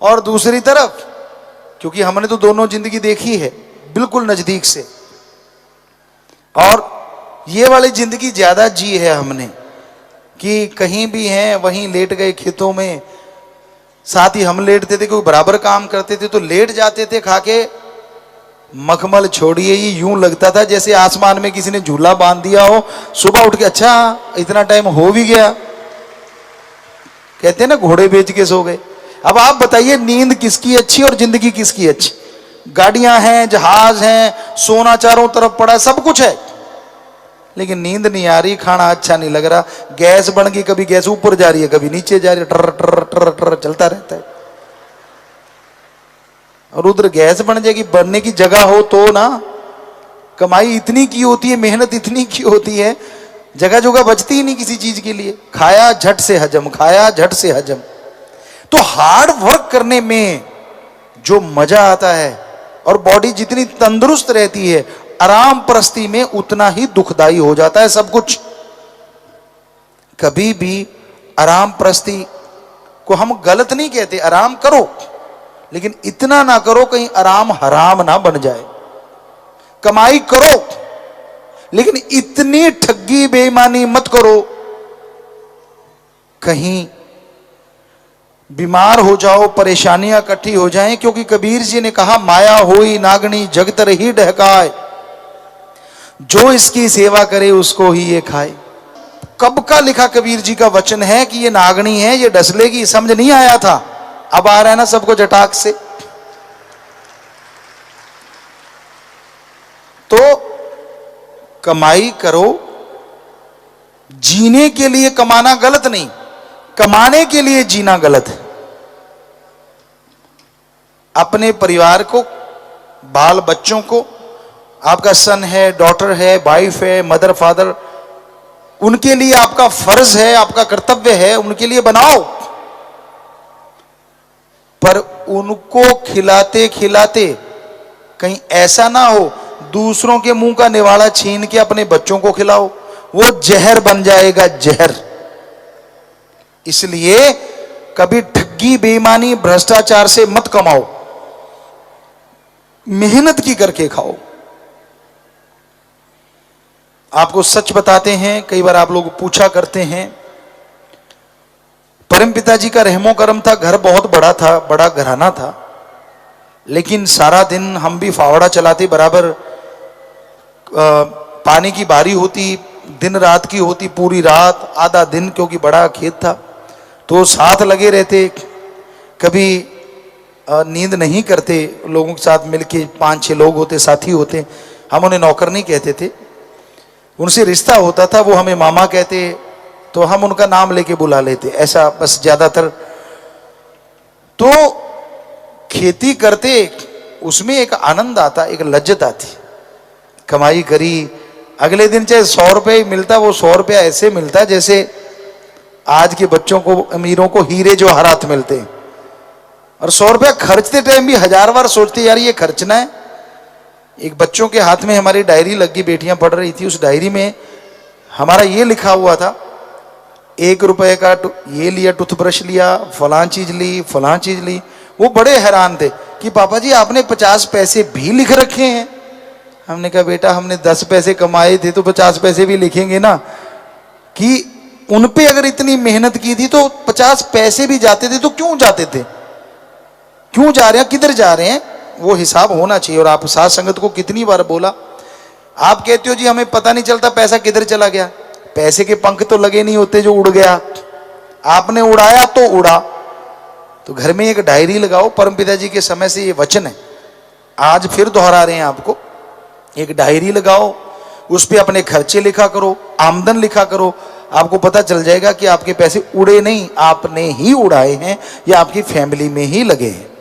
और दूसरी तरफ, क्योंकि हमने तो दोनों जिंदगी देखी है बिल्कुल नजदीक से, और ये वाली जिंदगी ज्यादा जी है हमने, कि कहीं भी हैं वहीं लेट गए खेतों में, साथ ही हम लेटते थे, कोई बराबर काम करते थे तो लेट जाते थे खा के। मखमल छोड़िए, ये यूं लगता था जैसे आसमान में किसी ने झूला बांध दिया हो, सुबह उठ के अच्छा इतना टाइम हो भी गया, कहते हैं ना घोड़े बेच के सो गए। अब आप बताइए, नींद किसकी अच्छी और जिंदगी किसकी अच्छी? गाड़ियां हैं, जहाज हैं, सोना चारों तरफ पड़ा है, सब कुछ है, लेकिन नींद नहीं आ रही, खाना अच्छा नहीं लग रहा, गैस बन गई, कभी गैस ऊपर जा रही है, कभी नीचे जा रही है, टर टर टर टर चलता रहता है। और उधर गैस बन जाएगी, बनने की जगह हो तो ना, कमाई इतनी की होती है, मेहनत इतनी की होती है, जगह जगह बचती ही नहीं किसी चीज के लिए, खाया झट से हजम, खाया झट से हजम। तो हार्ड वर्क करने में जो मजा आता है और बॉडी जितनी तंदुरुस्त रहती है, आराम परस्ती में उतना ही दुखदाई हो जाता है सब कुछ। कभी भी आराम परस्ती को हम गलत नहीं कहते, आराम करो, लेकिन इतना ना करो कहीं आराम हराम ना बन जाए। कमाई करो, लेकिन इतनी ठगी बेईमानी मत करो कहीं बीमार हो जाओ, परेशानियां इकट्ठी हो जाएं। क्योंकि कबीर जी ने कहा, माया होई नागनी जगतर ही डहकाए, जो इसकी सेवा करे उसको ही ये खाए। कब का लिखा कबीर जी का वचन है कि ये नागनी है, ये डसलेगी, समझ नहीं आया था, अब आ रहा है ना सबको जटाक से। तो कमाई करो, जीने के लिए कमाना गलत नहीं, कमाने के लिए जीना गलत है। अपने परिवार को, बाल बच्चों को, आपका सन है, डॉटर है, वाइफ है, मदर फादर, उनके लिए आपका फर्ज है, आपका कर्तव्य है, उनके लिए बनाओ। पर उनको खिलाते खिलाते कहीं ऐसा ना हो दूसरों के मुंह का निवाला छीन के अपने बच्चों को खिलाओ, वो जहर बन जाएगा, जहर। इसलिए कभी ठगी, बेईमानी, भ्रष्टाचार से मत कमाओ, मेहनत की करके खाओ। आपको सच बताते हैं, कई बार आप लोग पूछा करते हैं, परम पिताजी का रहमो करम था, घर बहुत बड़ा था, बड़ा घराना था, लेकिन सारा दिन हम भी फावड़ा चलाते बराबर। पानी की बारी होती, दिन रात की होती, पूरी रात आधा दिन, क्योंकि बड़ा खेत था, तो साथ लगे रहते। कभी नींद नहीं करते, लोगों के साथ मिलके 5-6 लोग होते, साथी होते। हम उन्हें नौकर नहीं कहते थे, उनसे रिश्ता होता था, वो हमें मामा कहते, तो हम उनका नाम लेके बुला लेते, ऐसा बस ज्यादातर। तो खेती करते, उसमें एक आनंद आता, एक लज्जत आती। कमाई करी, अगले दिन चाहे 100 रुपये ही मिलता, वो 100 रुपया ऐसे मिलता जैसे आज के बच्चों को, अमीरों को हीरे जवाहरात मिलते हैं। और 100 रुपया खर्चते टाइम भी 1000 बार सोचते यार ये खर्चना है। एक बच्चों के हाथ में हमारी डायरी लग गई, बेटियां पढ़ रही थी, उस डायरी में हमारा ये लिखा हुआ था, 1 रुपए का ये लिया, टूथब्रश लिया, फलां चीज ली, फलां चीज ली। वो बड़े हैरान थे कि पापा जी आपने 50 पैसे भी लिख रखे हैं। हमने कहा बेटा हमने 10 पैसे कमाए थे तो 50 पैसे भी लिखेंगे ना, कि उन पे अगर इतनी मेहनत की थी तो 50 पैसे भी जाते थे तो क्यों जाते थे, क्यों जा रहे हैं, किधर जा रहे हैं, वो हिसाब होना चाहिए। और आप साथ संगत को कितनी बार बोला, आप कहते हो जी हमें पता नहीं चलता पैसा किधर चला गया, पैसे के पंख तो लगे नहीं होते जो उड़ गया, आपने उड़ाया तो उड़ा। तो घर में एक डायरी लगाओ, परमपिता जी के समय से ये वचन है, आज फिर दोहरा रहे हैं आपको। एक डायरी लगाओ, उस पे अपने खर्चे लिखा करो, आमदन लिखा करो, आपको पता चल जाएगा कि आपके पैसे उड़े नहीं, आपने ही उड़ाए हैं या आपकी फैमिली में ही लगे हैं।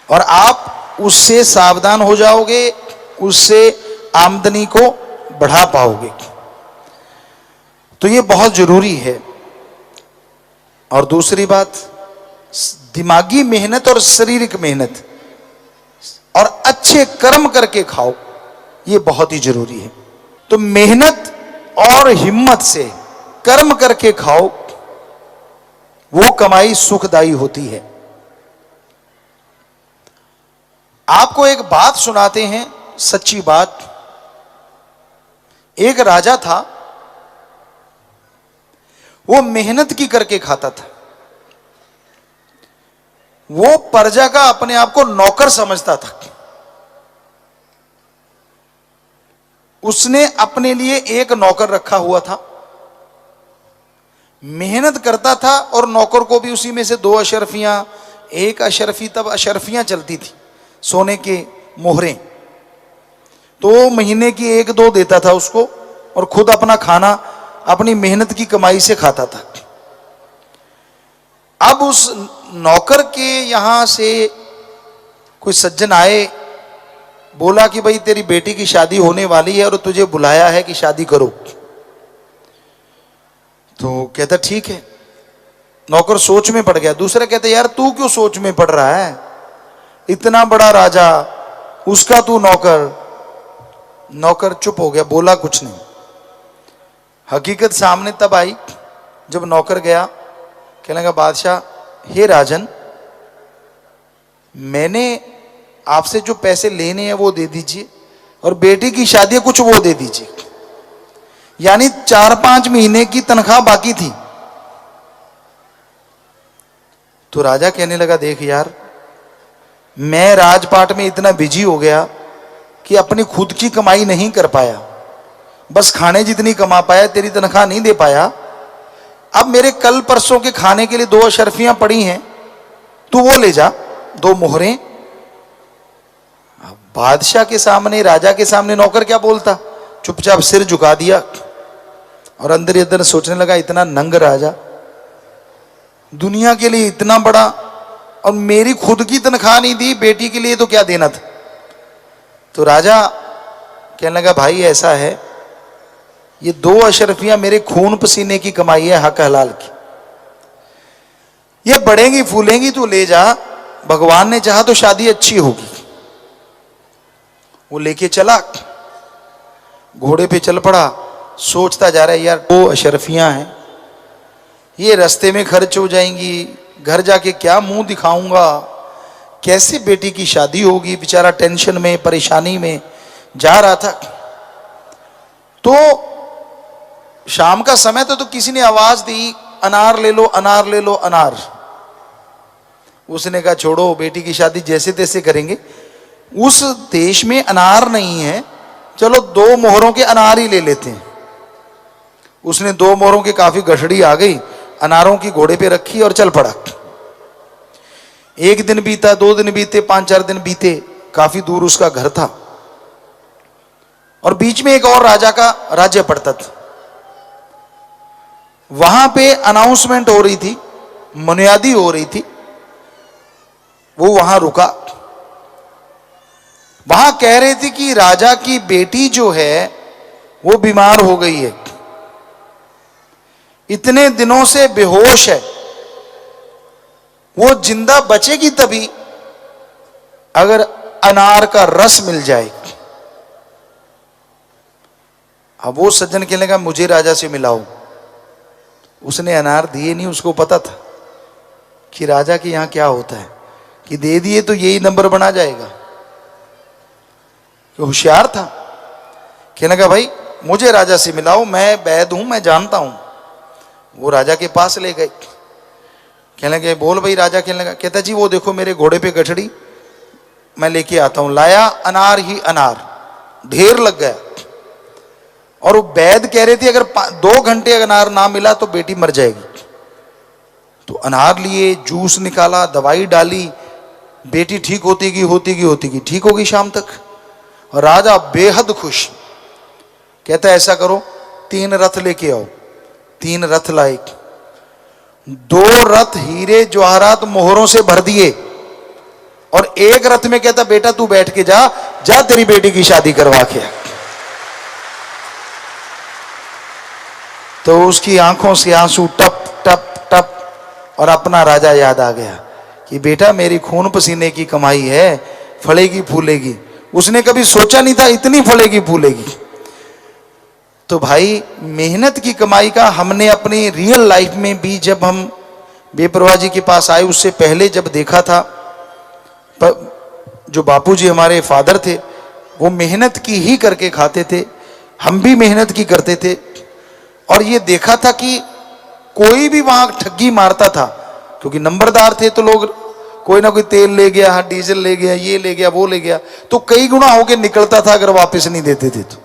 और आप उससे सावधान हो जाओगे, उससे आमदनी को बढ़ा पाओगे। तो ये बहुत जरूरी है। और दूसरी बात, दिमागी मेहनत और शारीरिक मेहनत और अच्छे कर्म करके खाओ, ये बहुत ही जरूरी है। तो मेहनत और हिम्मत से कर्म करके खाओ, वो कमाई सुखदायी होती है। आपको एक बात सुनाते हैं, सच्ची बात। एक राजा था, वो मेहनत की करके खाता था। वो प्रजा का अपने आप को नौकर समझता था। उसने अपने लिए एक नौकर रखा हुआ था, मेहनत करता था और नौकर को भी उसी में से 2 अशरफियां, 1 अशरफी, तब अशरफियां चलती थी, सोने के मोहरें, तो महीने की 1-2 देता था उसको, और खुद अपना खाना अपनी मेहनत की कमाई से खाता था। अब उस नौकर के यहां से कोई सज्जन आए, बोला कि भाई तेरी बेटी की शादी होने वाली है और तुझे बुलाया है कि शादी करो। तो कहता ठीक है। नौकर सोच में पड़ गया। दूसरा कहता यार तू क्यों सोच में पड़ रहा है, इतना बड़ा राजा, उसका तू नौकर। नौकर चुप हो गया, बोला कुछ नहीं। हकीकत सामने तब आई जब नौकर गया, कहने लगा बादशाह, हे राजन, मैंने आपसे जो पैसे लेने हैं वो दे दीजिए, और बेटी की शादी है कुछ वो दे दीजिए। यानी 4-5 महीने की तनख्वाह बाकी थी। तो राजा कहने लगा देख यार, मैं राजपाट में इतना बिजी हो गया कि अपनी खुद की कमाई नहीं कर पाया, बस खाने जितनी कमा पाया, तेरी तनख्वाह नहीं दे पाया। अब मेरे कल परसों के खाने के लिए 2 अशरफियां पड़ी हैं, तू वो ले जा, 2 मोहरें। बादशाह के सामने, राजा के सामने नौकर क्या बोलता, चुपचाप सिर झुका दिया और अंदर ही अंदर सोचने लगा इतना नंग राजा, दुनिया के लिए इतना बड़ा, और मेरी खुद की तनख्वाह नहीं दी, बेटी के लिए तो क्या देना था। तो राजा कहने लगा भाई ऐसा है, ये 2 अशरफियां मेरे खून पसीने की कमाई है, हक हलाल की, ये बढ़ेंगी फूलेंगी, तू ले जा, भगवान ने चाहा तो शादी अच्छी होगी। वो लेके चला, घोड़े पे चल पड़ा, सोचता जा रहा है यार 2 अशरफियां हैं, ये रास्ते में खर्च हो जाएंगी, घर जाके क्या मुंह दिखाऊंगा, कैसे बेटी की शादी होगी। बेचारा टेंशन में, परेशानी में जा रहा था। तो शाम का समय तो किसी ने आवाज दी, अनार ले लो, अनार ले लो, अनार। उसने कहा छोड़ो, बेटी की शादी जैसे तैसे करेंगे। उस देश में अनार नहीं है, चलो 2 मोहरों के अनार ही ले लेते हैं। उसने 2 मोहरों की काफी गठड़ी आ गई, अनारों की घोड़े पे रखी और चल पड़ा। 1 दिन बीता, 2 दिन बीते, 5-4 दिन बीते, काफी दूर उसका घर था, और बीच में एक और राजा का राज्य पड़ता था। वहां पे अनाउंसमेंट हो रही थी, मुनियादी हो रही थी। वो वहां रुका, वहां कह रहे थे कि राजा की बेटी जो है वो बीमार हो गई है, इतने दिनों से बेहोश है, वो जिंदा बचेगी तभी अगर अनार का रस मिल जाए। अब वो सज्जन कहने लगा मुझे राजा से मिलाओ। उसने अनार दिए नहीं, उसको पता था कि राजा के यहां क्या होता है, कि दे दिए तो यही नंबर बना जाएगा। तो होशियार था, कहने लगा भाई मुझे राजा से मिलाओ, मैं वैद हूं, मैं जानता हूं। वो राजा के पास ले गए। कहने लगे बोल भाई राजा। कहने लगा, कहता जी वो देखो मेरे घोड़े पे गठड़ी, मैं लेके आता हूं। लाया अनार ही अनार, ढेर लग गया। और वो वैद कह रहे थे अगर 2 घंटे अनार ना मिला तो बेटी मर जाएगी। तो अनार लिए, जूस निकाला, दवाई डाली, बेटी ठीक होती गई ठीक हो गई शाम तक। और राजा बेहद खुश, कहता ऐसा करो 3 रथ लेके आओ। 3 रथ लाए, 2 रथ हीरे जवाहरात मोहरों से भर दिए, और 1 रथ में कहता बेटा तू बैठ के जा, जा तेरी बेटी की शादी करवा के। तो उसकी आंखों से आंसू टप टप टप, और अपना राजा याद आ गया कि बेटा मेरी खून पसीने की कमाई है, फलेगी फूलेगी। उसने कभी सोचा नहीं था इतनी फलेगी फूलेगी। तो भाई मेहनत की कमाई का हमने अपनी रियल लाइफ में भी, जब हम बेपरवाह जी के पास आए उससे पहले जब देखा था, जो बापूजी हमारे फादर थे वो मेहनत की ही करके खाते थे, हम भी मेहनत की करते थे। और ये देखा था कि कोई भी वहां ठगी मारता था, क्योंकि नंबरदार थे तो लोग कोई ना कोई तेल ले गया, डीजल ले गया, ये ले गया, वो ले गया, तो कई गुना होके निकलता था अगर वापस नहीं देते थे तो।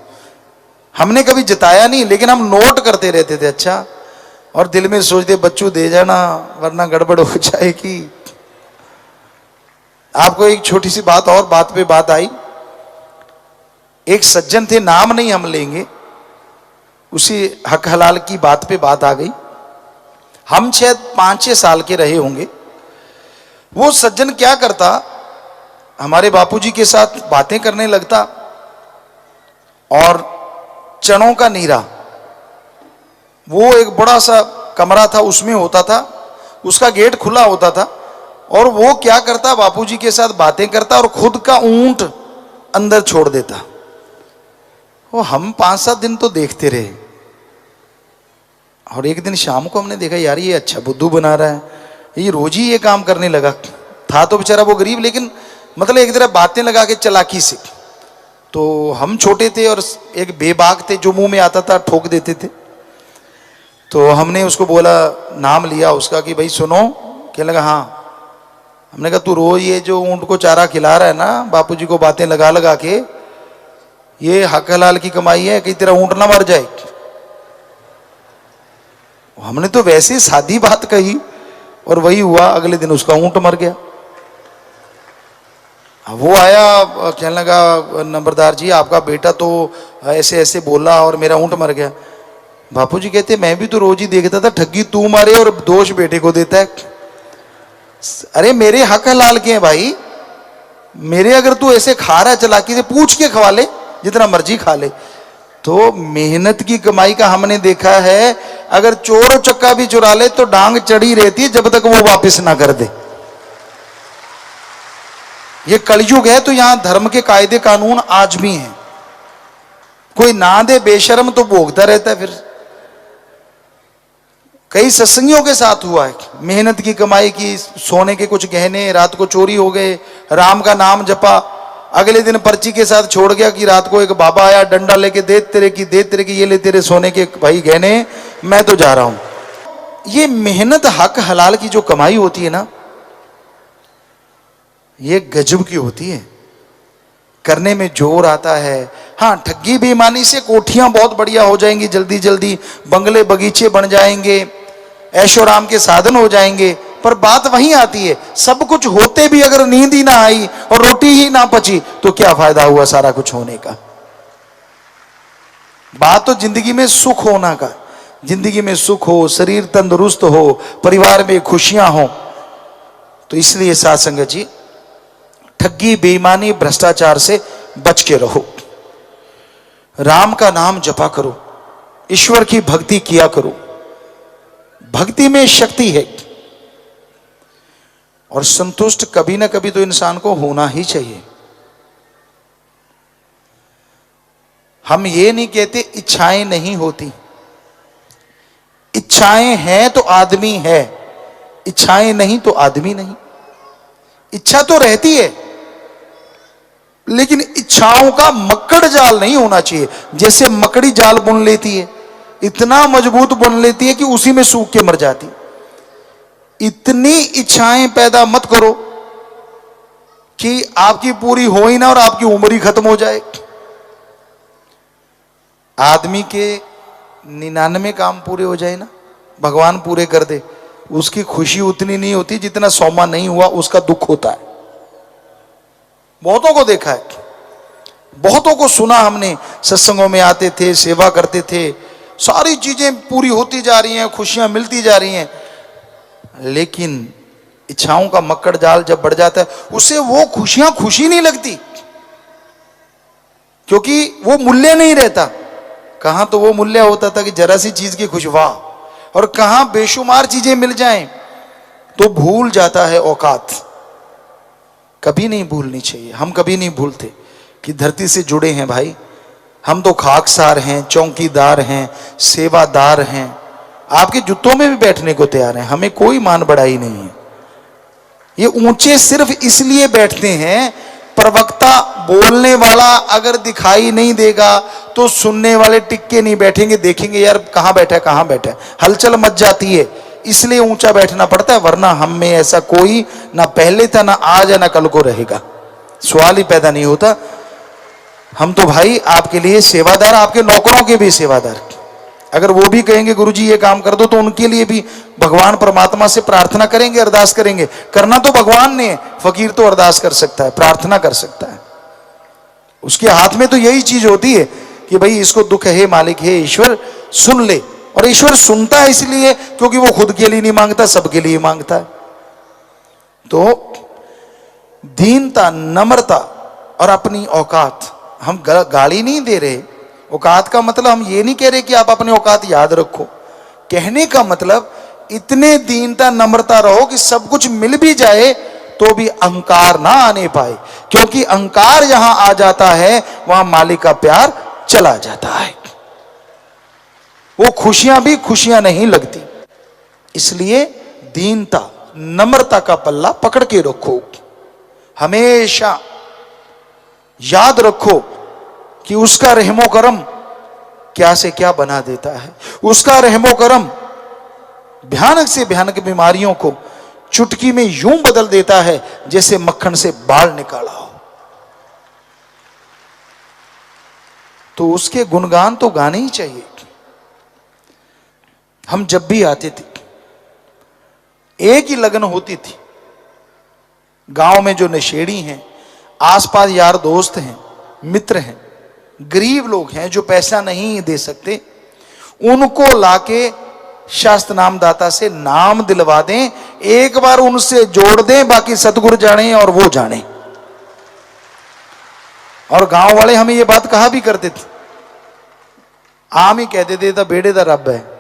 हमने कभी जिताया नहीं, लेकिन हम नोट करते रहते थे अच्छा, और दिल में सोचते बच्चों दे जाना वरना गड़बड़ हो जाएगी। आपको एक छोटी सी बात और, बात पे बात आई। एक सज्जन थे, नाम नहीं हम लेंगे, उसी हक हलाल की बात पे बात आ गई। हम शायद 5-6 साल के रहे होंगे। वो सज्जन क्या करता, हमारे बापूजी के साथ बातें करने लगता, और चनों का नीरा, वो एक बड़ा सा कमरा था उसमें होता था, उसका गेट खुला होता था, और वो क्या करता बापूजी के साथ बातें करता और खुद का ऊंट अंदर छोड़ देता। वो हम 5-7 दिन तो देखते रहे, और एक दिन शाम को हमने देखा यार ये अच्छा बुद्धू बना रहा है, ये रोज ही ये काम करने लगा। था तो बेचारा वो गरीब, लेकिन मतलब एक तरह बातें लगा के चालाकी से। तो हम छोटे थे और एक बेबाक थे जो मुंह में आता था ठोक देते थे। तो हमने उसको बोला, नाम लिया उसका कि भाई सुनो। कहने लगा हाँ। हमने कहा तू रोज ये जो ऊंट को चारा खिला रहा है ना, बापूजी को बातें लगा लगा के, ये हक हलाल की कमाई है, कहीं तेरा ऊंट ना मर जाए। हमने तो वैसे सादी बात कही और वही हुआ, अगले दिन उसका ऊंट मर गया। वो आया, कहने लगा नंबरदार जी आपका बेटा तो ऐसे ऐसे बोला और मेरा ऊंट मर गया। बापूजी कहते मैं भी तो रोज ही देखता था, ठगी तू मारे और दोष बेटे को देता है। अरे मेरे हक हलाल के हैं भाई, मेरे अगर तू ऐसे खा रहा है चालाकी से, पूछ के खवा ले, जितना मर्जी खा ले। तो मेहनत की कमाई का हमने देखा है, अगर चोर चक्का भी चुरा ले तो डांग चढ़ी रहती है जब तक वो वापस ना कर दे। ये कलयुग है, तो यहां धर्म के कायदे कानून आज भी हैं। कोई ना दे बेशर्म तो भोगता रहता है। फिर कई सत्संगियों के साथ हुआ है, मेहनत की कमाई की, सोने के कुछ गहने रात को चोरी हो गए, राम का नाम जपा, अगले दिन पर्ची के साथ छोड़ गया कि रात को एक बाबा आया डंडा लेके, दे तेरे की, ये ले तेरे सोने के भाई गहने, मैं तो जा रहा हूं। ये मेहनत हक हलाल की जो कमाई होती है ना, ये गजब की होती है, करने में जोर आता है। हाँ, ठगी बेईमानी से कोठियां बहुत बढ़िया हो जाएंगी, जल्दी जल्दी बंगले बगीचे बन जाएंगे, ऐशोराम के साधन हो जाएंगे, पर बात वहीं आती है, सब कुछ होते भी अगर नींद ही ना आई और रोटी ही ना पची तो क्या फायदा हुआ सारा कुछ होने का। बात तो जिंदगी में सुख होना का, जिंदगी में सुख हो, शरीर तंदुरुस्त हो, परिवार में खुशियां हो। तो इसलिए साथ संगत जी, ठगी बेईमानी भ्रष्टाचार से बच के रहो। राम का नाम जपा करो, ईश्वर की भक्ति किया करो। भक्ति में शक्ति है और संतुष्ट कभी ना कभी तो इंसान को होना ही चाहिए। हम ये नहीं कहते इच्छाएं नहीं होती, इच्छाएं हैं तो आदमी है, इच्छाएं नहीं तो आदमी नहीं। इच्छा तो रहती है लेकिन इच्छाओं का मकड़ जाल नहीं होना चाहिए। जैसे मकड़ी जाल बुन लेती है, इतना मजबूत बुन लेती है कि उसी में सूख के मर जाती। इतनी इच्छाएं पैदा मत करो कि आपकी पूरी हो ही ना और आपकी उम्र ही खत्म हो जाए। आदमी के 99 काम पूरे हो जाए ना, भगवान पूरे कर दे, उसकी खुशी उतनी नहीं होती जितना 100वां नहीं हुआ उसका दुख होता है। बहुतों को देखा है, बहुतों को सुना हमने, सत्संगों में आते थे, सेवा करते थे, सारी चीजें पूरी होती जा रही हैं, खुशियां मिलती जा रही हैं, लेकिन इच्छाओं का मकड़ जाल जब बढ़ जाता है उसे वो खुशियां खुशी नहीं लगती, क्योंकि वो मूल्य नहीं रहता। कहां तो वो मूल्य होता था कि जरा सी चीज की खुश वाह, और कहां बेशुमार चीजें मिल जाएं तो भूल जाता है औकात। कभी नहीं भूलनी चाहिए। हम कभी नहीं भूलते कि धरती से जुड़े हैं भाई, हम तो खाकसार हैं, चौकीदार हैं, सेवादार हैं, आपके जूतों में भी बैठने को तैयार हैं, हमें कोई मान बढ़ाई नहीं है। ये ऊंचे सिर्फ इसलिए बैठते हैं, प्रवक्ता बोलने वाला अगर दिखाई नहीं देगा तो सुनने वाले टिक्के नहीं बैठेंगे, देखेंगे यार कहां बैठा है कहां बैठा है, हलचल मच जाती है, इसलिए ऊंचा बैठना पड़ता है। वरना हम में ऐसा कोई ना पहले था, ना आज है, ना कल को रहेगा, सवाल ही पैदा नहीं होता। हम तो भाई आपके लिए सेवादार, आपके नौकरों के भी सेवादार। अगर वो भी कहेंगे गुरुजी ये काम कर दो तो उनके लिए भी भगवान परमात्मा से प्रार्थना करेंगे, अरदास करेंगे। करना तो भगवान ने, फकीर तो अरदास कर सकता है, प्रार्थना कर सकता है, उसके हाथ में तो यही चीज होती है कि भाई इसको दुख है मालिक, हे ईश्वर सुन ले। और ईश्वर सुनता है इसलिए क्योंकि वो खुद के लिए नहीं मांगता, सबके लिए मांगता है। तो दीनता, नम्रता और अपनी औकात, हम गाली नहीं दे रहे। औकात का मतलब हम ये नहीं कह रहे कि आप अपनी औकात याद रखो, कहने का मतलब इतने दीनता नम्रता रहो कि सब कुछ मिल भी जाए तो भी अहंकार ना आने पाए, क्योंकि अहंकार जहां आ जाता है वहां मालिक का प्यार चला जाता है, वो खुशियां भी खुशियां नहीं लगती। इसलिए दीनता नम्रता का पल्ला पकड़ के रखो, हमेशा याद रखो कि उसका रहमो करम क्या से क्या बना देता है। उसका रहमो करम भयानक से भयानक बीमारियों को चुटकी में यूं बदल देता है जैसे मक्खन से बाल निकाला हो। तो उसके गुणगान तो गाने ही चाहिए। हम जब भी आते थे एक ही लगन होती थी, गांव में जो नशेड़ी हैं, आसपास यार दोस्त हैं, मित्र हैं, गरीब लोग हैं जो पैसा नहीं दे सकते, उनको लाके शास्त्र नामदाता से नाम दिलवा दें, एक बार उनसे जोड़ दें, बाकी सतगुरु जाने और वो जाने। और गांव वाले हमें ये बात कहा भी करते थे, आम ही कहते थे तो बेड़े दा रब है।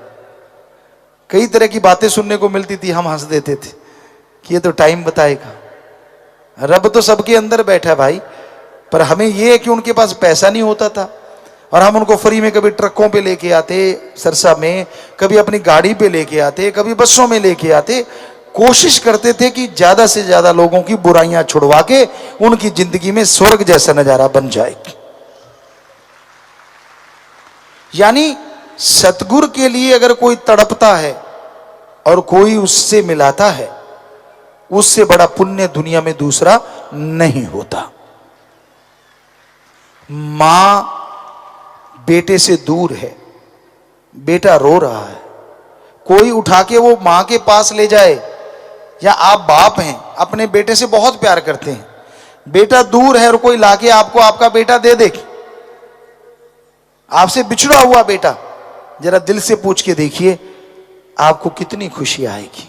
कई तरह की बातें सुनने को मिलती थी, हम हंस देते थे कि ये तो टाइम बताएगा, रब तो सबके अंदर बैठा है भाई। पर हमें यह है कि उनके पास पैसा नहीं होता था और हम उनको फ्री में कभी ट्रकों पे लेके आते सरसा में, कभी अपनी गाड़ी पे लेके आते, कभी बसों में लेके आते। कोशिश करते थे कि ज्यादा से ज्यादा लोगों की बुराइयां छुड़वा के उनकी जिंदगी में स्वर्ग जैसा नजारा बन जाए। यानी सतगुरु के लिए अगर कोई तड़पता है और कोई उससे मिलाता है, उससे बड़ा पुण्य दुनिया में दूसरा नहीं होता। मां बेटे से दूर है, बेटा रो रहा है, कोई उठा के वो मां के पास ले जाए, या आप बाप हैं अपने बेटे से बहुत प्यार करते हैं, बेटा दूर है और कोई लाके आपको आपका बेटा दे दे, आपसे बिछड़ा हुआ बेटा, जरा दिल से पूछ के देखिए आपको कितनी खुशी आएगी।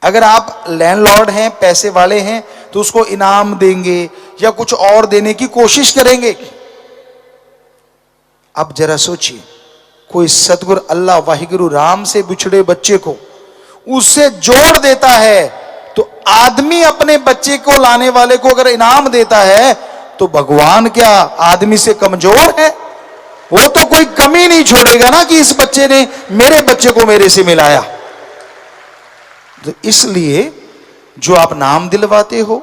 अगर आप लैंडलॉर्ड हैं, पैसे वाले हैं, तो उसको इनाम देंगे या कुछ और देने की कोशिश करेंगे। अब जरा सोचिए, कोई सतगुरु अल्लाह वाहिगुरु राम से बिछड़े बच्चे को उससे जोड़ देता है, तो आदमी अपने बच्चे को लाने वाले को अगर इनाम देता है तो भगवान क्या आदमी से कमजोर है? वो तो कोई कमी नहीं छोड़ेगा ना कि इस बच्चे ने मेरे बच्चे को मेरे से मिलाया। तो इसलिए जो आप नाम दिलवाते हो,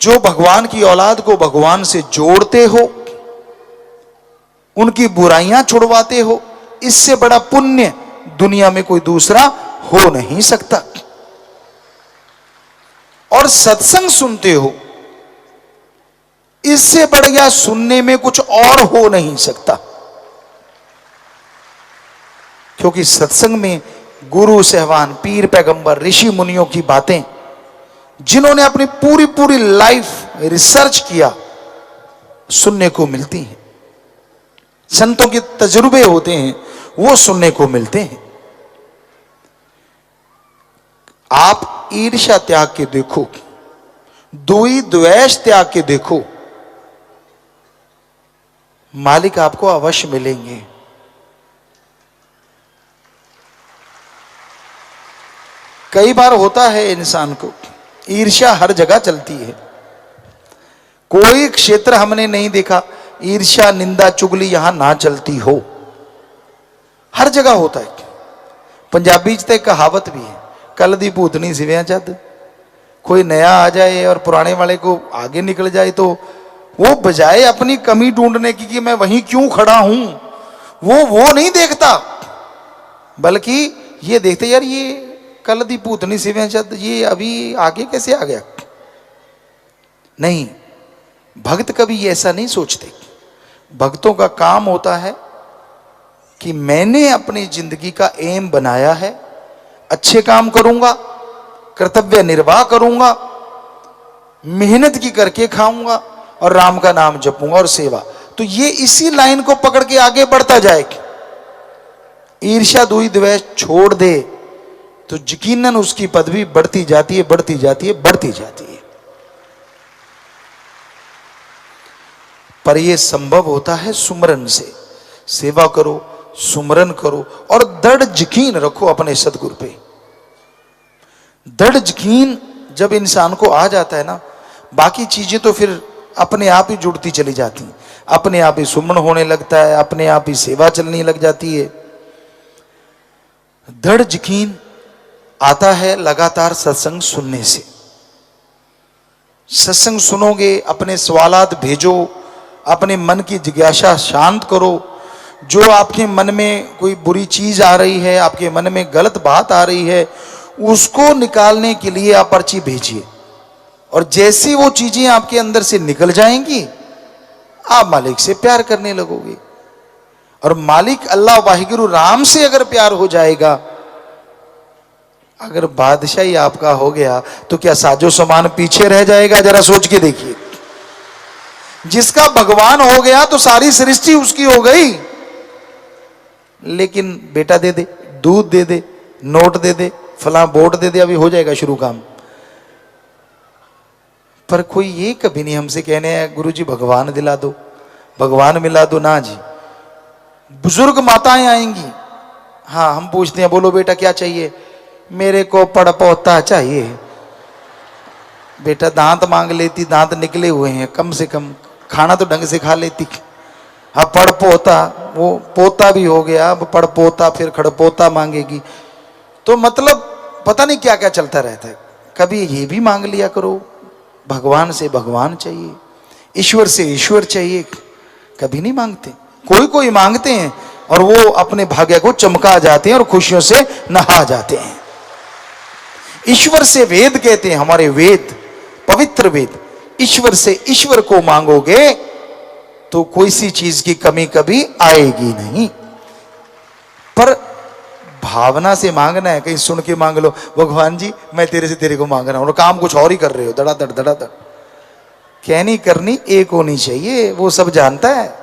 जो भगवान की औलाद को भगवान से जोड़ते हो, उनकी बुराइयां छुड़वाते हो, इससे बड़ा पुण्य दुनिया में कोई दूसरा हो नहीं सकता। और सत्संग सुनते हो, इससे बढ़िया सुनने में कुछ और हो नहीं सकता। क्योंकि सत्संग में गुरु सहवान, पीर पैगंबर, ऋषि मुनियों की बातें, जिन्होंने अपनी पूरी पूरी लाइफ रिसर्च किया, सुनने को मिलती हैं। संतों के तजुर्बे होते हैं, वो सुनने को मिलते हैं। आप ईर्ष्या त्याग के देखो, द्वेष द्वेष त्याग के देखो, मालिक आपको अवश्य मिलेंगे। कई बार होता है इंसान को ईर्ष्या हर जगह चलती है। कोई क्षेत्र हमने नहीं देखा ईर्ष्या, निंदा, चुगली यहां ना चलती हो, हर जगह होता है। पंजाबी च तो कहावत भी है, कल दी भूतनी सिव्या जद। कोई नया आ जाए और पुराने वाले को आगे निकल जाए तो वो बजाय अपनी कमी ढूंढने की कि मैं वहीं क्यों खड़ा हूं, वो नहीं देखता, बल्कि ये देखते यार ये कल दी भूतनी सिव्या जद, ये अभी आगे कैसे आ गया। नहीं, भक्त कभी ऐसा नहीं सोचते। भक्तों का काम होता है कि मैंने अपनी जिंदगी का एम बनाया है, अच्छे काम करूंगा, कर्तव्य निर्वाह करूंगा, मेहनत की करके खाऊंगा और राम का नाम जपूंगा और सेवा। तो ये इसी लाइन को पकड़ के आगे बढ़ता जाएगा। ईर्ष्या द्वेष द्वेष छोड़ दे तो यकीनन उसकी पदवी बढ़ती जाती है, बढ़ती जाती है, बढ़ती जाती है। पर यह संभव होता है सुमरन से। सेवा करो, सुमरन करो और दृढ़ यकीन रखो अपने सदगुरु पे। दृढ़ यकीन जब इंसान को आ जाता है ना, बाकी चीजें तो फिर अपने आप ही जुड़ती चली जाती हैं, अपने आप ही सुमन होने लगता है, अपने आप ही सेवा चलने लग जाती है। दृढ़ यकीन आता है लगातार सत्संग सुनने से। सत्संग सुनोगे, अपने सवालात भेजो, अपने मन की जिज्ञासा शांत करो। जो आपके मन में कोई बुरी चीज आ रही है, आपके मन में गलत बात आ रही है, उसको निकालने के लिए आप पर्ची भेजिए। और जैसी वो चीजें आपके अंदर से निकल जाएंगी, आप मालिक से प्यार करने लगोगे। और मालिक अल्लाह वाहिगुरु राम से अगर प्यार हो जाएगा, अगर बादशाही आपका हो गया, तो क्या साजो सामान पीछे रह जाएगा? जरा सोच के देखिए। जिसका भगवान हो गया तो सारी सृष्टि उसकी हो गई। लेकिन बेटा दे दे, दूध दे दे, नोट दे दे, फला वोट दे दे, अभी हो जाएगा शुरू काम। पर कोई ये कभी नहीं हमसे कहने है गुरुजी भगवान दिला दो, भगवान मिला दो। ना जी, बुजुर्ग माताएं आएंगी, हाँ हम पूछते हैं बोलो बेटा क्या चाहिए? मेरे को पड़ पोता चाहिए। बेटा दांत मांग लेती, दांत निकले हुए हैं, कम से कम खाना तो ढंग से खा लेती। हाँ पड़ पोता, वो पोता भी हो गया, अब पड़ पोता, फिर खड़ पोता मांगेगी। तो मतलब पता नहीं क्या क्या चलता रहता है। कभी ये भी मांग लिया करो, भगवान से भगवान चाहिए, ईश्वर से ईश्वर चाहिए। कभी नहीं मांगते। कोई कोई मांगते हैं और वो अपने भाग्य को चमका जाते हैं और खुशियों से नहा जाते हैं। ईश्वर से वेद कहते हैं, हमारे वेद, पवित्र वेद। ईश्वर से ईश्वर को मांगोगे तो कोई सी चीज की कमी कभी आएगी नहीं। पर भावना से मांगना है, कहीं सुन के मांग लो भगवान जी मैं तेरे से तेरे को मांग रहा हूं, और काम कुछ और ही कर रहे हो, धड़ाधड़ धड़ाधड़। कहनी करनी एक होनी चाहिए, वो सब जानता है।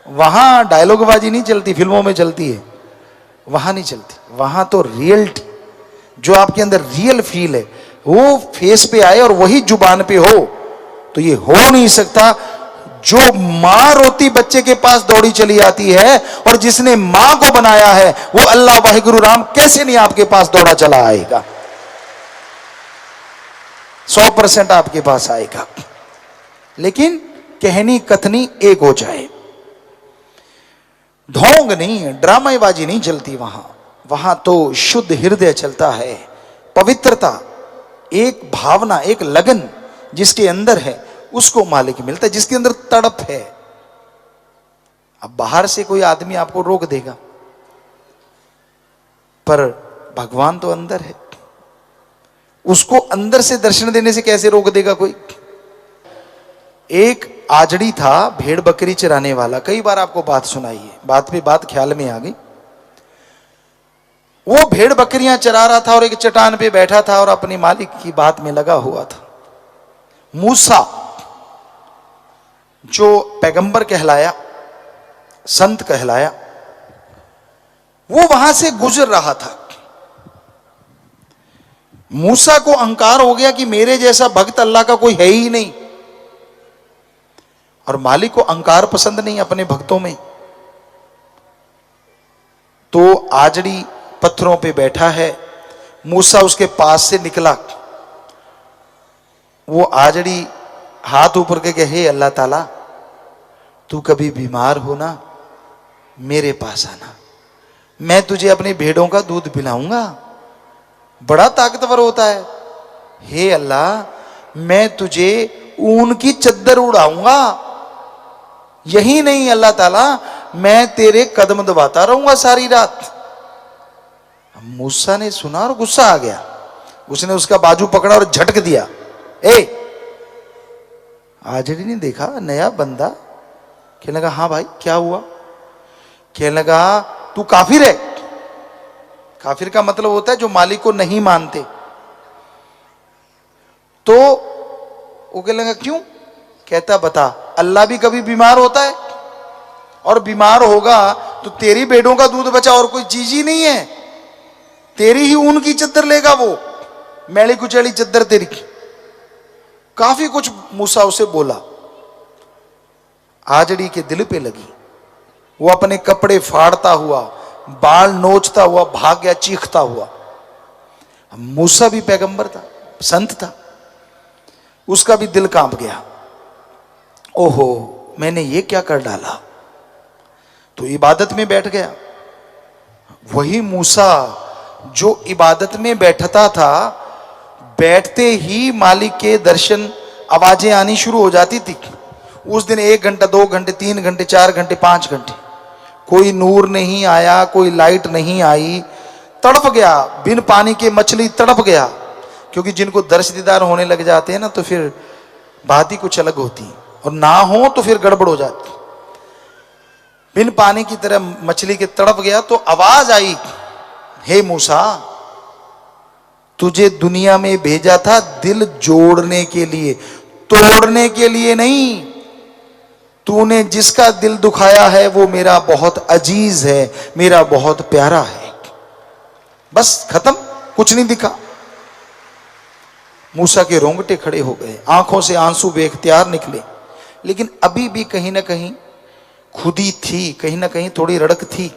वहां डायलॉगबाजी नहीं चलती, फिल्मों में चलती है, वहां नहीं चलती। वहां तो रियलिटी, जो आपके अंदर रियल फील है वो फेस पे आए और वही जुबान पे हो, तो ये हो नहीं सकता। जो मां रोती बच्चे के पास दौड़ी चली आती है, और जिसने मां को बनाया है वो अल्लाह वाहिगुरु राम कैसे नहीं आपके पास दौड़ा चला आएगा? 100% आपके पास आएगा। लेकिन कहनी कथनी एक हो जाए, ढोंग नहीं, ड्रामेबाजी नहीं चलती वहां। वहां तो शुद्ध हृदय चलता है, पवित्रता, एक भावना, एक लगन जिसके अंदर है उसको मालिक मिलता है, जिसके अंदर तड़प है। अब बाहर से कोई आदमी आपको रोक देगा, पर भगवान तो अंदर है, उसको अंदर से दर्शन देने से कैसे रोक देगा कोई? एक आजड़ी था, भेड़ बकरी चराने वाला, कई बार आपको बात सुनाई है, बात पे बात ख्याल में आ गई। वो भेड़ बकरियां चरा रहा था और एक चट्टान पे बैठा था और अपने मालिक की बात में लगा हुआ था। मूसा जो पैगंबर कहलाया, संत कहलाया, वो वहां से गुजर रहा था। मूसा को अहंकार हो गया कि मेरे जैसा भक्त अल्लाह का कोई है ही नहीं, और मालिक को अहंकार पसंद नहीं अपने भक्तों में। तो आजड़ी पत्थरों पे बैठा है, मूसा उसके पास से निकला। वो आजड़ी हाथ ऊपर करके, हे अल्लाह ताला, तू कभी बीमार हो ना, मेरे पास आना, मैं तुझे अपनी भेड़ों का दूध पिलाऊंगा। बड़ा ताकतवर होता है। हे अल्लाह, मैं तुझे ऊन की चद्दर उड़ाऊंगा। यही नहीं अल्लाह ताला, मैं तेरे कदम दबाता रहूंगा सारी रात। मूसा ने सुना और गुस्सा आ गया। उसने उसका बाजू पकड़ा और झटक दिया। आजड़ी ने देखा नया बंदा, कहने लगा हाँ भाई क्या हुआ? कहने लगा तू काफिर है। काफिर का मतलब होता है जो मालिक को नहीं मानते। तो वो कहने लगा क्यों? कहता बता, अल्लाह भी कभी बीमार होता है? और बीमार होगा तो तेरी भेड़ों का दूध बचा, और कोई चीज ही नहीं है। तेरी ही ऊन की चद्दर लेगा वो, मैली कुचैली चद्दर तेरी। काफी कुछ मूसा उसे बोला। आजड़ी के दिल पे लगी। वो अपने कपड़े फाड़ता हुआ, बाल नोचता हुआ भाग गया, चीखता हुआ। मूसा भी पैगंबर था, संत था, उसका भी दिल कांप गया। ओहो, मैंने ये क्या कर डाला? तो इबादत में बैठ गया। वही मूसा जो इबादत में बैठता था, बैठते ही मालिक के दर्शन, आवाजें आनी शुरू हो जाती थी। उस दिन 1 घंटा, 2 घंटे, 3 घंटे, 4 घंटे, 5 घंटे कोई नूर नहीं आया, कोई लाइट नहीं आई। तड़प गया, बिन पानी के मछली तड़प गया। क्योंकि जिनको दर्श दीदार होने लग जाते हैं ना, तो फिर बात ही कुछ अलग होती है, और ना हो तो फिर गड़बड़ हो जाती। बिन पानी की तरह मछली के तड़प गया। तो आवाज आई, हे मूसा, तुझे दुनिया में भेजा था दिल जोड़ने के लिए, तोड़ने के लिए नहीं। तूने जिसका दिल दुखाया है वो मेरा बहुत अजीज है, मेरा बहुत प्यारा है। बस खत्म, कुछ नहीं दिखा। मूसा के रोंगटे खड़े हो गए, आंखों से आंसू बेख्तियार निकले। लेकिन अभी भी कहीं ना कहीं खुदी थी, कहीं ना कहीं थोड़ी रड़क थी।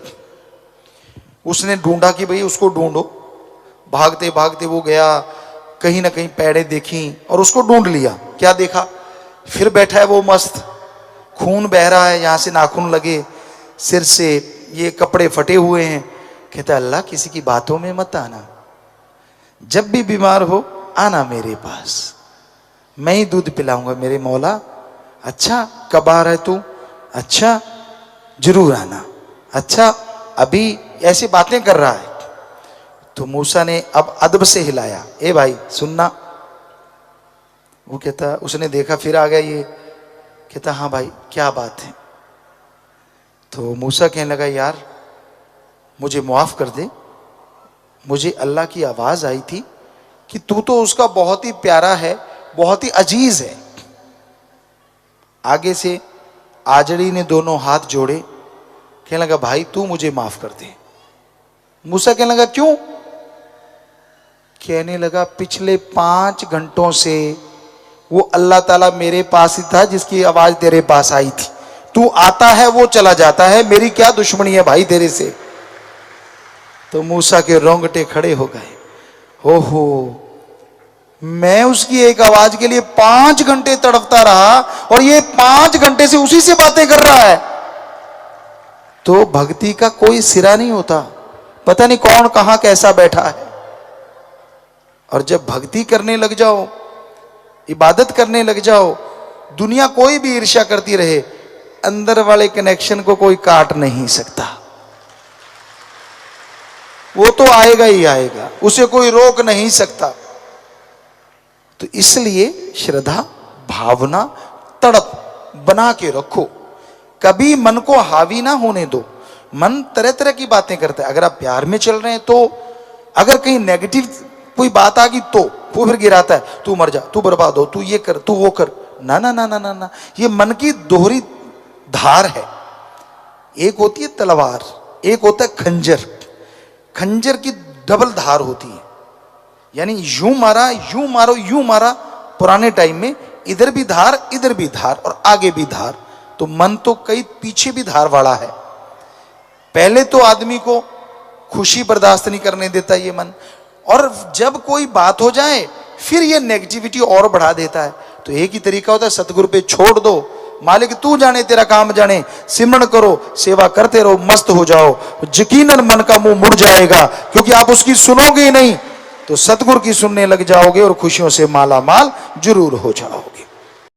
उसने ढूंढा कि भाई उसको ढूंढो। भागते भागते वो गया, कहीं ना कहीं पैड़े देखी और उसको ढूंढ लिया। क्या देखा? फिर बैठा है वो मस्त, खून बह रहा है, यहां से नाखून लगे, सिर से ये कपड़े फटे हुए हैं। कहता अल्लाह, किसी की बातों में मत आना, जब भी बीमार हो आना मेरे पास, मैं ही दूध पिलाऊंगा मेरे मौला। अच्छा, कब आ रहा है तू? अच्छा, जरूर आना। अच्छा, अभी ऐसी बातें कर रहा है। तो मूसा ने अब अदब से हिलाया, ए भाई सुनना। वो कहता, उसने देखा, फिर आ गया ये। कहता हाँ भाई क्या बात है? तो मूसा कहने लगा, यार मुझे माफ कर दे, मुझे अल्लाह की आवाज आई थी कि तू तो उसका बहुत ही प्यारा है, बहुत ही अजीज है। आगे से आजड़ी ने दोनों हाथ जोड़े, कहने लगा भाई तू मुझे माफ कर दे। मूसा कहने लगा क्यों? कहने लगा पिछले 5 घंटों से वो अल्लाह ताला मेरे पास ही था जिसकी आवाज तेरे पास आई थी। तू आता है वो चला जाता है, मेरी क्या दुश्मनी है भाई तेरे से। तो मूसा के रोंगटे खड़े हो गए। हो मैं उसकी एक आवाज के लिए 5 घंटे तड़पता रहा और ये 5 घंटे से उसी से बातें कर रहा है। तो भक्ति का कोई सिरा नहीं होता, पता नहीं कौन कहां कैसा बैठा है। और जब भक्ति करने लग जाओ, इबादत करने लग जाओ, दुनिया कोई भी ईर्ष्या करती रहे, अंदर वाले कनेक्शन को कोई काट नहीं सकता। वो तो आएगा ही आएगा, उसे कोई रोक नहीं सकता। तो इसलिए श्रद्धा, भावना, तड़प बना के रखो, कभी मन को हावी ना होने दो। मन तरह तरह की बातें करता है। अगर आप प्यार में चल रहे हैं तो अगर कहीं नेगेटिव कोई बात आ गई तो वो फिर गिराता है, तू मर जा, तू बर्बाद हो, तू ये कर, तू वो कर। ना ना ना ना ना ना, ये मन की दोहरी धार है। एक होती है तलवार, एक होता है खंजर। खंजर की डबल धार होती है, यानी यूं मारा, यूं मारो, यूं मारा। पुराने टाइम में इधर भी धार, इधर भी धार और आगे भी धार। तो मन तो कई पीछे भी धार वाला है। पहले तो आदमी को खुशी बर्दाश्त नहीं करने देता ये मन, और जब कोई बात हो जाए फिर ये नेगेटिविटी और बढ़ा देता है। तो एक ही तरीका होता है, सतगुरु पे छोड़ दो, मालिक तू जाने तेरा काम जाने, सिमरन करो, सेवा करते रहो, मस्त हो जाओ। यकीनन मन का मुंह मुड़ जाएगा, क्योंकि आप उसकी सुनोगे ही नहीं तो सतगुरु की सुनने लग जाओगे और खुशियों से माला माल जरूर हो जाओ।